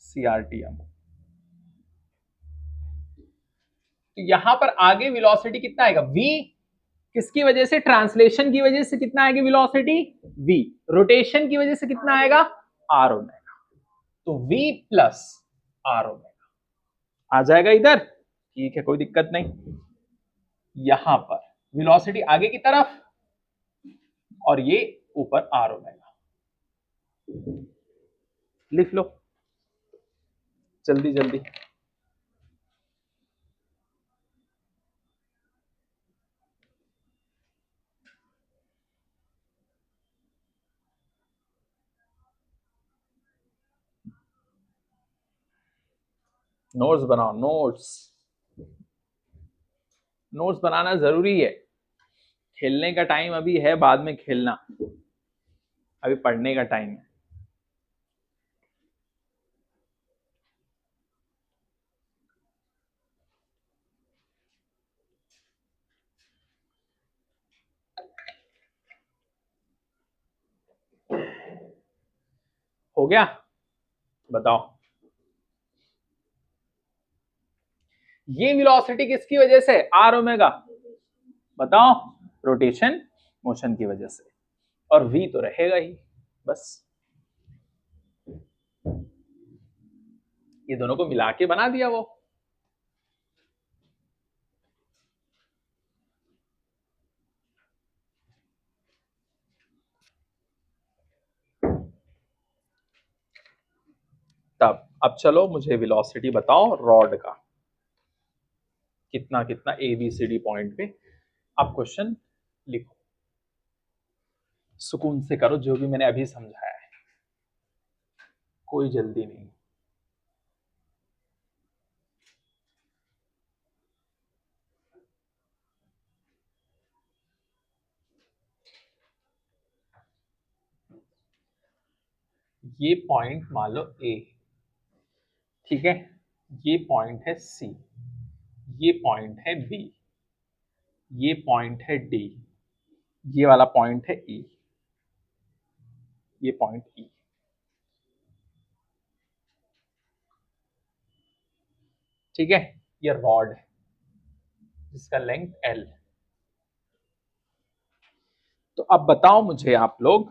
CRTM, तो यहां पर आगे वेलोसिटी कितना आएगा, v किसकी वजह से, ट्रांसलेशन की वजह से कितना आएगा वेलोसिटी, v, रोटेशन की वजह से कितना आएगा, आर ओमेगा। तो v प्लस आर ओमेगा आ जाएगा इधर, ठीक है, कोई दिक्कत नहीं। यहां पर वेलोसिटी आगे की तरफ और ये ऊपर आर ओमेगा। लिख लो जल्दी जल्दी। नोट्स बनाओ, नोट्स, नोट्स बनाना जरूरी है। खेलने का टाइम अभी है, बाद में खेलना, अभी पढ़ने का टाइम है। हो गया, बताओ ये वेलोसिटी किसकी वजह से, आर ओमेगा, बताओ, रोटेशन मोशन की वजह से। और v तो रहेगा ही, बस ये दोनों को मिला के बना दिया वो। तब अब चलो मुझे वेलोसिटी बताओ रॉड का, कितना कितना ABCD पॉइंट पे। आप क्वेश्चन लिखो, सुकून से करो जो भी मैंने अभी समझाया है, कोई जल्दी नहीं। ये पॉइंट मान लो A, ठीक है, ये पॉइंट है C, ये पॉइंट है B, ये पॉइंट है D, ये वाला पॉइंट है E, ये पॉइंट E, ठीक है। ये रॉड है जिसका लेंथ L। तो अब बताओ मुझे आप लोग,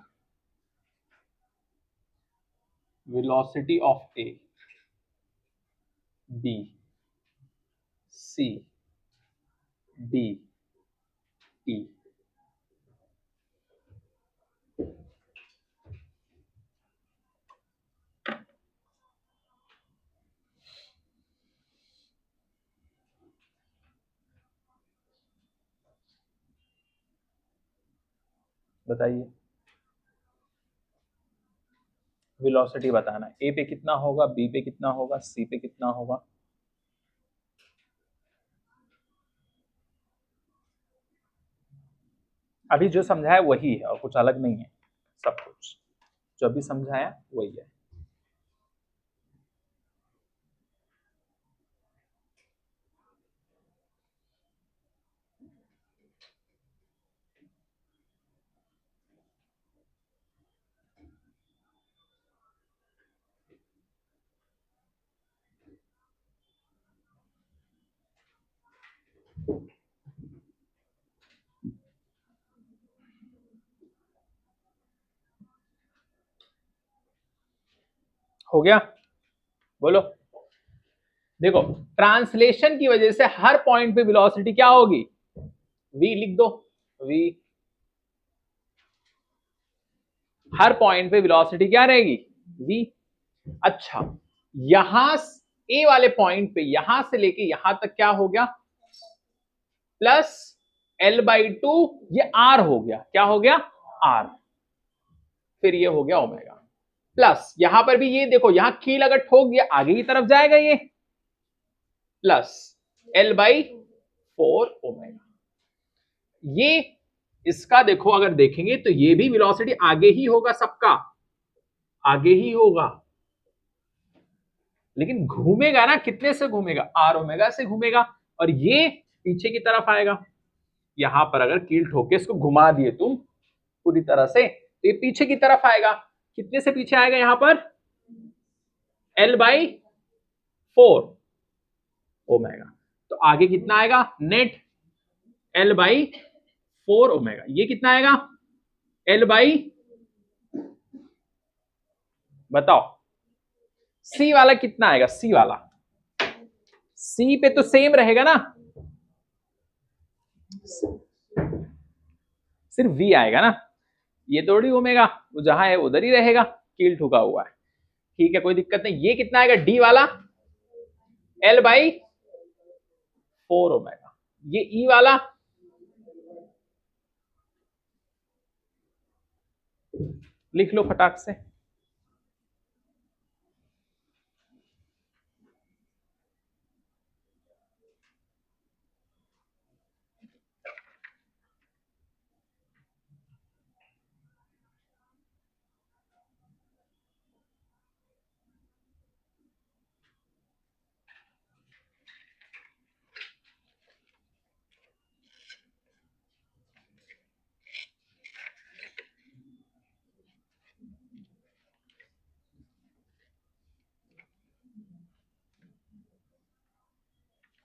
velocity of A, B, C, D, E, बताइए, वेलोसिटी बताना, ए पे कितना होगा, बी पे कितना होगा, सी पे कितना होगा। अभी जो समझाया वही है और कुछ अलग नहीं है, सब कुछ जो अभी समझाया वही है। हो गया? बोलो। देखो, ट्रांसलेशन की वजह से हर पॉइंट पे वेलोसिटी क्या होगी? v लिख दो, v। हर पॉइंट पे वेलोसिटी क्या रहेगी? v। अच्छा, यहां ए वाले पॉइंट पे यहां से लेके यहां तक क्या हो गया? प्लस L/2, ये r हो गया। क्या हो गया? r। फिर ये हो गया ओमेगा, प्लस यहां पर भी ये देखो, यहां कील अगर ठोक दिया आगे की तरफ जाएगा ये, प्लस L/4 ओमेगा। ये इसका देखो, अगर देखेंगे तो ये भी वेलोसिटी आगे ही होगा, सबका आगे ही होगा, लेकिन घूमेगा ना, कितने से घूमेगा? r ओमेगा से घूमेगा, और ये पीछे की तरफ आएगा। यहां पर अगर कील ठोके इसको घुमा दिए तुम पूरी तरह से, तो ये पीछे की तरफ आएगा। कितने से पीछे आएगा? यहां पर L/4 ओमेगा। तो आगे कितना आएगा नेट? L/4 omega. ये कितना आएगा? L/, बताओ C वाला कितना आएगा? C वाला, C पे तो सेम रहेगा ना, सिर्फ V आएगा ना, ये थोड़ी ओमेगा, वो जहां है उधर ही रहेगा, कील ठुका हुआ है। ठीक है, कोई दिक्कत नहीं। ये कितना आएगा? D वाला L/4 ओमेगा। ये E वाला लिख लो फटाक से।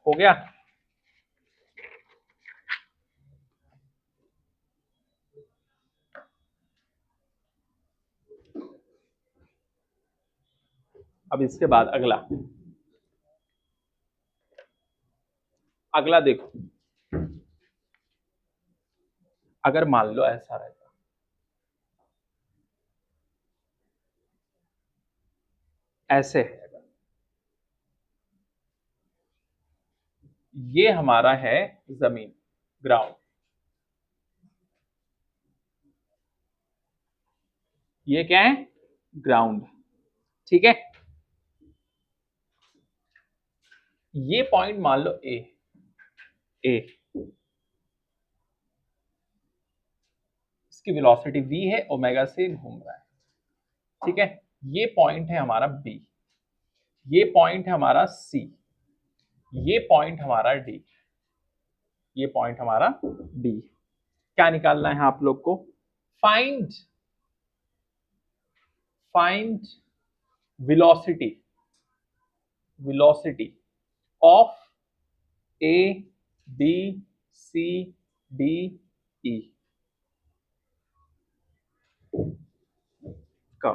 हो गया? अब इसके बाद अगला, अगला देखो, अगर मान लो ऐसा रहता, ऐसे है, ये हमारा है जमीन, ग्राउंड, ये क्या है? ग्राउंड। ठीक है, ये पॉइंट मान लो ए, ए, इसकी वेलोसिटी v है, ओमेगा से घूम रहा है। ठीक है, ये पॉइंट है हमारा b, ये पॉइंट है हमारा c, ये पॉइंट हमारा d, ये पॉइंट हमारा d। क्या निकालना है आप लोग को? Find, find velocity, velocity of a, b, c, d, e का।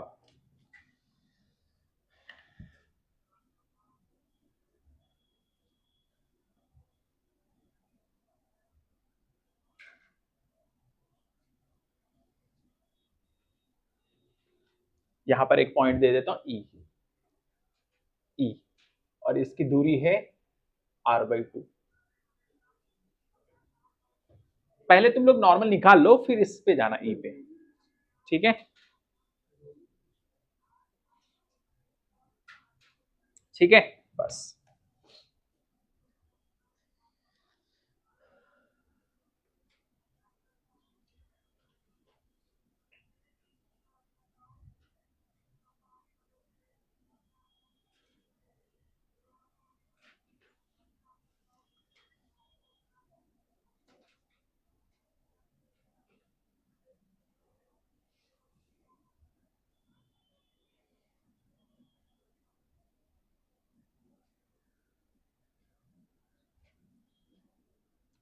यहां पर एक पॉइंट दे देता हूं, ई, ई, और इसकी दूरी है r/2। पहले तुम लोग नॉर्मल निकाल लो, फिर इस पे जाना, ई पे। ठीक है, ठीक है, बस।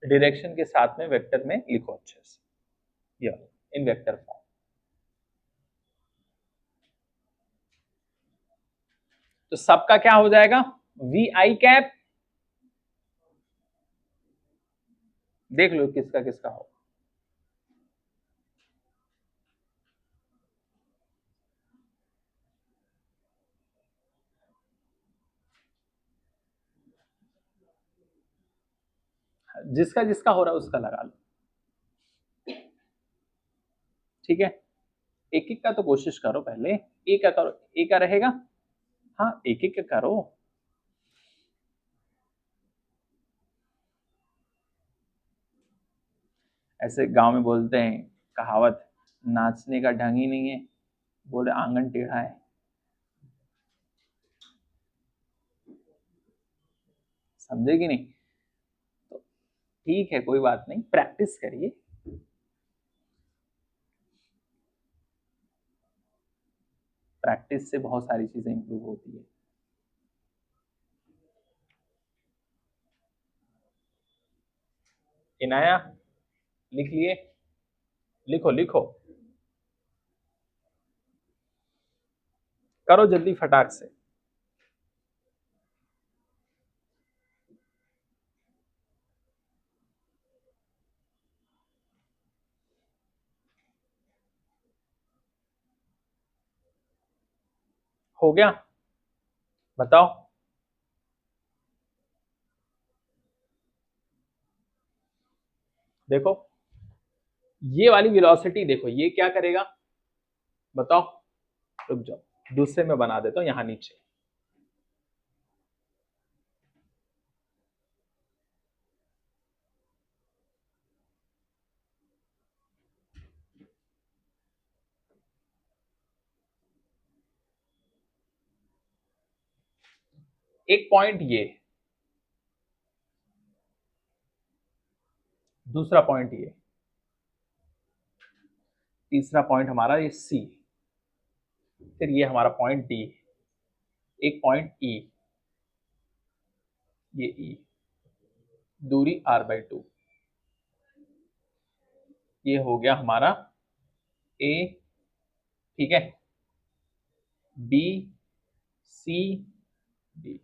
डायरेक्शन के साथ में वेक्टर में लिखो अच्छे से, या इन वेक्टर फॉर्म। तो सबका क्या हो जाएगा, वी आई कैप, देख लो किसका किसका हो। जिसका जिसका हो रहा है उसका लगा लो, ठीक है। एक एक का तो कोशिश करो, पहले एक का करो, एक का रहेगा, हाँ एक एक का करो। ऐसे गांव में बोलते हैं कहावत, नाचने का ढंग ही नहीं है, बोले आंगन टेढ़ा है। समझे कि नहीं? तो ठीक है, कोई बात नहीं, प्रैक्टिस करिए। प्रैक्टिस से बहुत सारी चीजें इंप्रूव होती है। इनाया लिख लिए, लिखो लिखो, करो जल्दी फटाक से। हो गया? बताओ। देखो ये वाली वेलोसिटी देखो, ये क्या करेगा बताओ, रुक जाओ दूसरे में बना देता हूं, यहां नीचे। एक पॉइंट ये, दूसरा पॉइंट ये, तीसरा पॉइंट हमारा ये सी, फिर ये हमारा पॉइंट डी, एक पॉइंट ई, ये ई, दूरी r/2, ये हो गया हमारा ए, ठीक है, बी सी डी।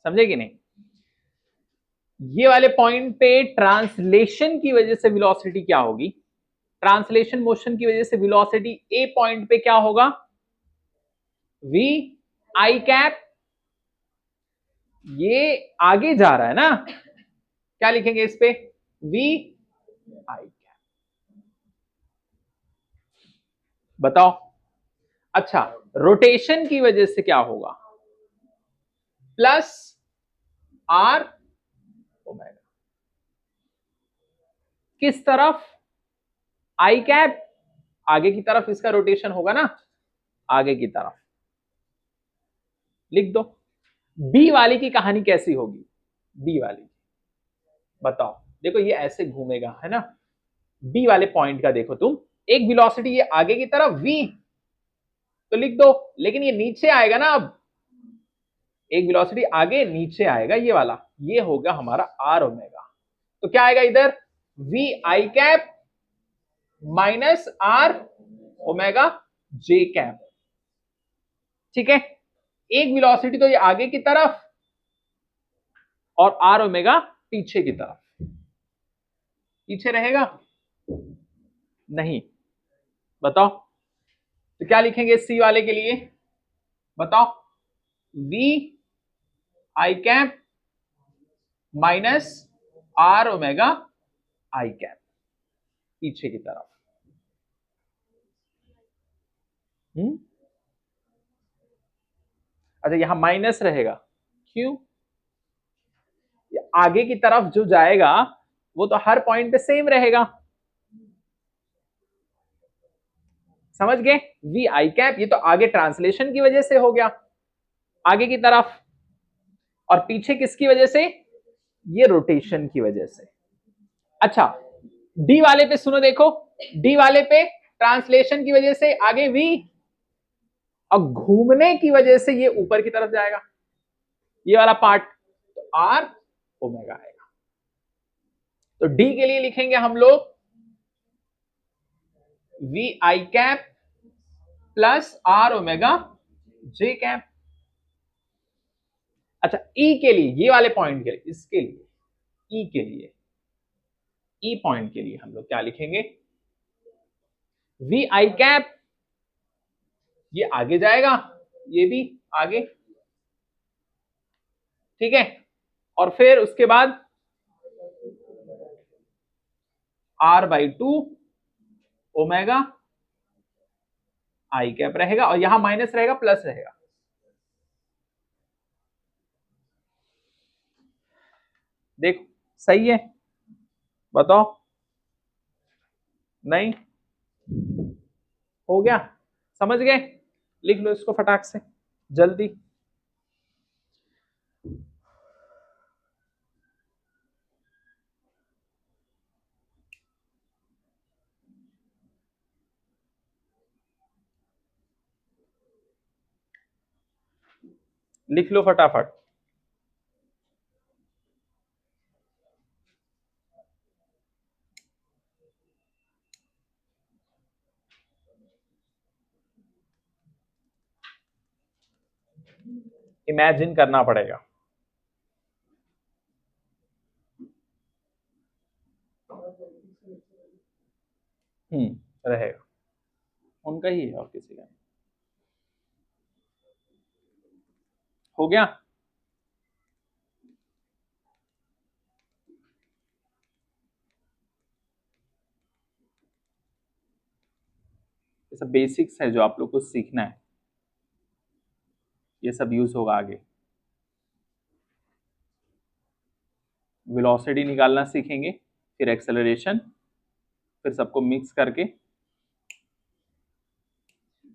समझे कि नहीं? ये वाले पॉइंट पे ट्रांसलेशन की वजह से वेलोसिटी क्या होगी, ट्रांसलेशन मोशन की वजह से वेलोसिटी ए पॉइंट पे क्या होगा, वी आई कैप। ये आगे जा रहा है ना, क्या लिखेंगे इस पे, वी आई कैप। बताओ। अच्छा, रोटेशन की वजह से क्या होगा, प्लस आर ओमेगा। किस तरफ, आई कैप, आगे की तरफ इसका रोटेशन होगा ना, आगे की तरफ। लिख दो। बी वाली की कहानी कैसी होगी, बी वाली बताओ। देखो ये ऐसे घूमेगा है ना, बी वाले पॉइंट का देखो तुम, एक वेलोसिटी ये आगे की तरफ v, तो लिख दो, लेकिन ये नीचे आएगा ना, अब एक वेलोसिटी आगे नीचे आएगा, ये वाला, ये होगा हमारा आर ओमेगा। तो क्या आएगा इधर, V I cap minus R omega J cap, ठीक है। एक वेलोसिटी तो ये आगे की तरफ और आर ओमेगा पीछे की तरफ, पीछे रहेगा नहीं, बताओ। तो क्या लिखेंगे सी वाले के लिए, बताओ, V I cap minus R omega I cap, पीछे की तरफ। अच्छा यहां माइनस रहेगा, क्यों, आगे की तरफ जो जाएगा वो तो हर पॉइंट पे सेम रहेगा, समझ गए। वी आई कैप, ये तो आगे ट्रांसलेशन की वजह से हो गया आगे की तरफ, और पीछे किसकी वजह से, ये रोटेशन की वजह से। अच्छा डी वाले पे सुनो, देखो डी वाले पे ट्रांसलेशन की वजह से आगे वी, और घूमने की वजह से ये ऊपर की तरफ जाएगा, ये वाला पार्ट, तो आर ओमेगा आएगा। तो डी के लिए लिखेंगे हम लोग V I cap plus R omega J cap. अच्छा, ई के लिए, ये वाले पॉइंट के लिए, इसके लिए ई के लिए, ई पॉइंट के लिए हम लोग क्या लिखेंगे, वी आई कैप, ये आगे जाएगा, ये भी आगे, ठीक है। और फिर उसके बाद R/2 ओमेगा आई कैप रहेगा, और यहां माइनस रहेगा प्लस रहेगा। देखो सही है, बताओ, नहीं हो गया, समझ गए? लिख लो इसको फटाक से, जल्दी। लिख लो फटाफट। इमेजिन करना पड़ेगा। रहेगा, उनका ही है और किसी का नहीं। हो गया? ये सब बेसिक्स है जो आप लोग को सीखना है, ये सब यूज होगा आगे। वेलोसिटी निकालना सीखेंगे, फिर एक्सेलरेशन, फिर सबको मिक्स करके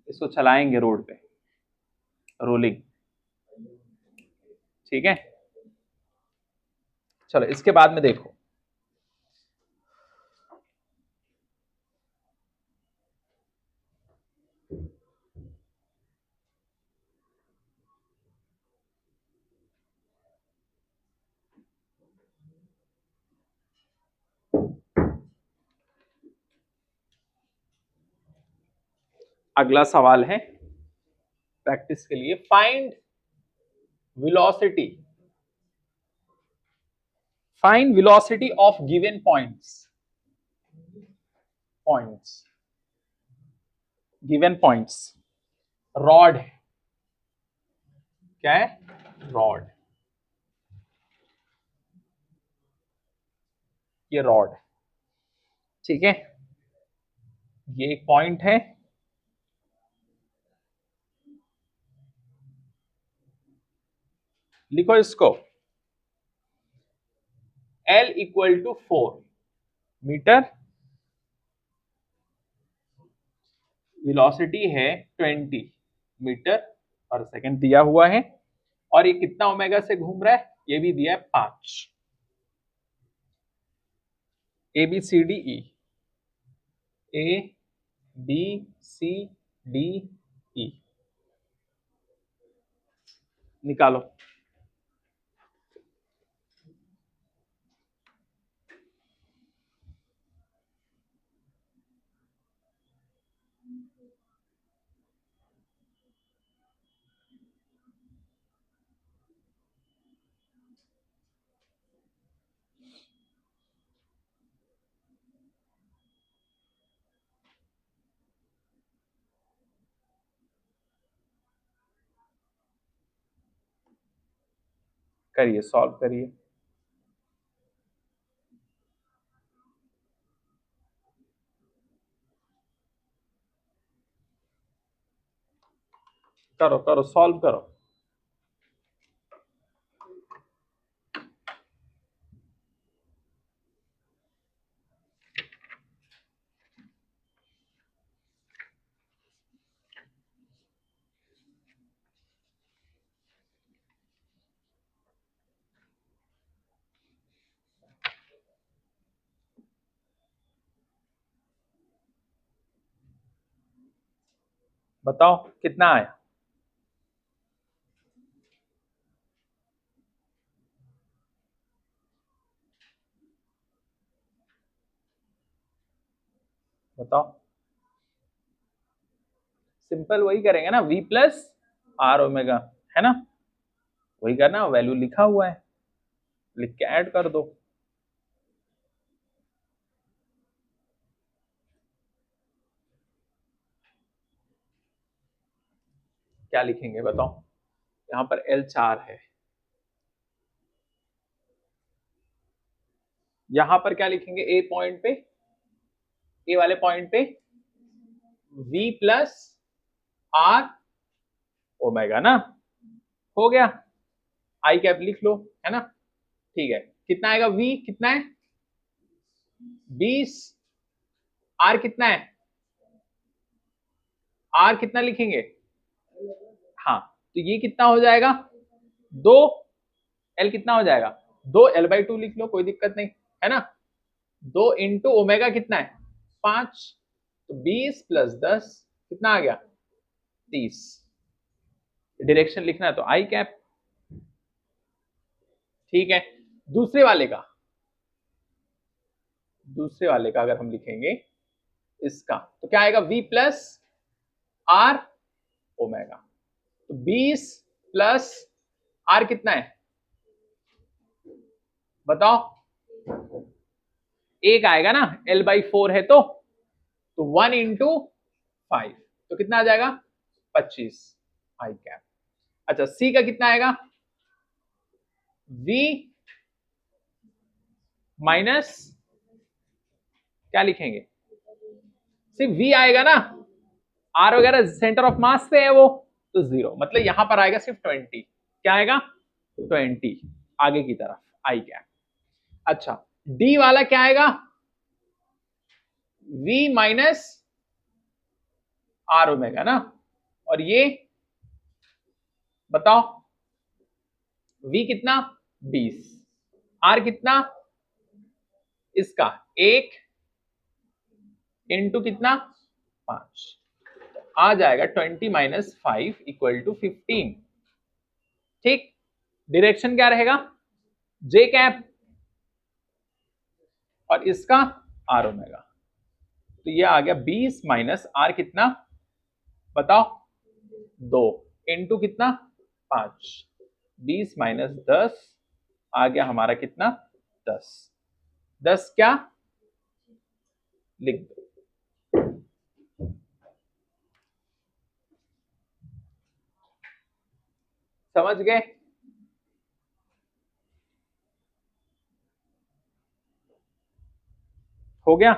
इसको चलाएंगे रोड पे, रोलिंग, ठीक है। चलो इसके बाद में देखो, अगला सवाल है प्रैक्टिस के लिए, find velocity, find velocity of given points, points, given points. Rod है, क्या है, रॉड, ये रॉड है, ठीक है। ये एक पॉइंट है, लिखो इसको, L equal to 4 metre, velocity है 20 मीटर पर सेकंड दिया हुआ है, और ये कितना ओमेगा से घूम रहा है, ये भी दिया है 5, A B C D E, A B C D E, निकालो। करिए, सॉल्व करिए। करो करो, सॉल्व करो। बताओ कितना आया। बताओ, सिंपल वही करेंगे ना, v प्लस आर ओमेगा, है ना, वही करना, वैल्यू लिखा हुआ है, लिख के ऐड कर दो। क्या लिखेंगे बताओ, यहाँ पर L 4 है, यहां पर क्या लिखेंगे, ए पॉइंट पे, ए वाले पॉइंट पे v प्लस आर ओमेगा ना, हो गया, आई कैप लिख लो, है ना, ठीक है, कितना आएगा, v कितना है 20, r कितना है, r कितना लिखेंगे, हाँ, तो ये कितना हो जाएगा, 2, l कितना हो जाएगा, 2 l/2 लिख लो, कोई दिक्कत नहीं, है ना, 2 इंटू ओमेगा कितना है 5, तो 20 प्लस 10 कितना आ गया 30, डायरेक्शन लिखना है तो आई कैप, ठीक है। दूसरे वाले का, दूसरे वाले का अगर हम लिखेंगे इसका, तो क्या आएगा, v प्लस आर ओमेगा, तो 20 प्लस आर कितना है बताओ, एक आएगा ना, l/4 है तो 1 इंटू 5, तो कितना आ जाएगा 25 आई कैप। अच्छा, सी का कितना आएगा, v माइनस क्या लिखेंगे, सिर्फ v आएगा ना, r वगैरह सेंटर ऑफ मास पे है वो, तो 0, मतलब यहां पर आएगा सिर्फ 20, क्या आएगा 20 आगे की तरफ आई कैप। अच्छा, डी वाला क्या आएगा, v माइनस आर ओमेगा ना, और ये बताओ v कितना 20, r कितना, इसका 1 इंटू कितना 5, आ जाएगा 20 माइनस 5 इक्वल टू 15, ठीक, डायरेक्शन क्या रहेगा जे कैप, और इसका आर ओमेगा, तो ये आ गया 20 माइनस आर कितना बताओ 2 इंटू कितना 5, 20 माइनस 10 आ गया हमारा कितना 10, 10 क्या लिख दो, समझ गए, हो गया।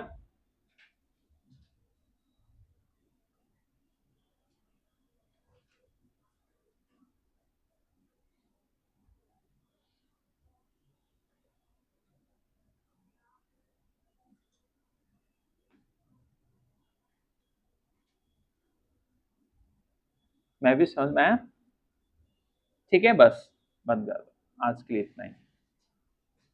मैं भी समझ में आया, ठीक है, बस बंद कर दो, आज के लिए इतना ही।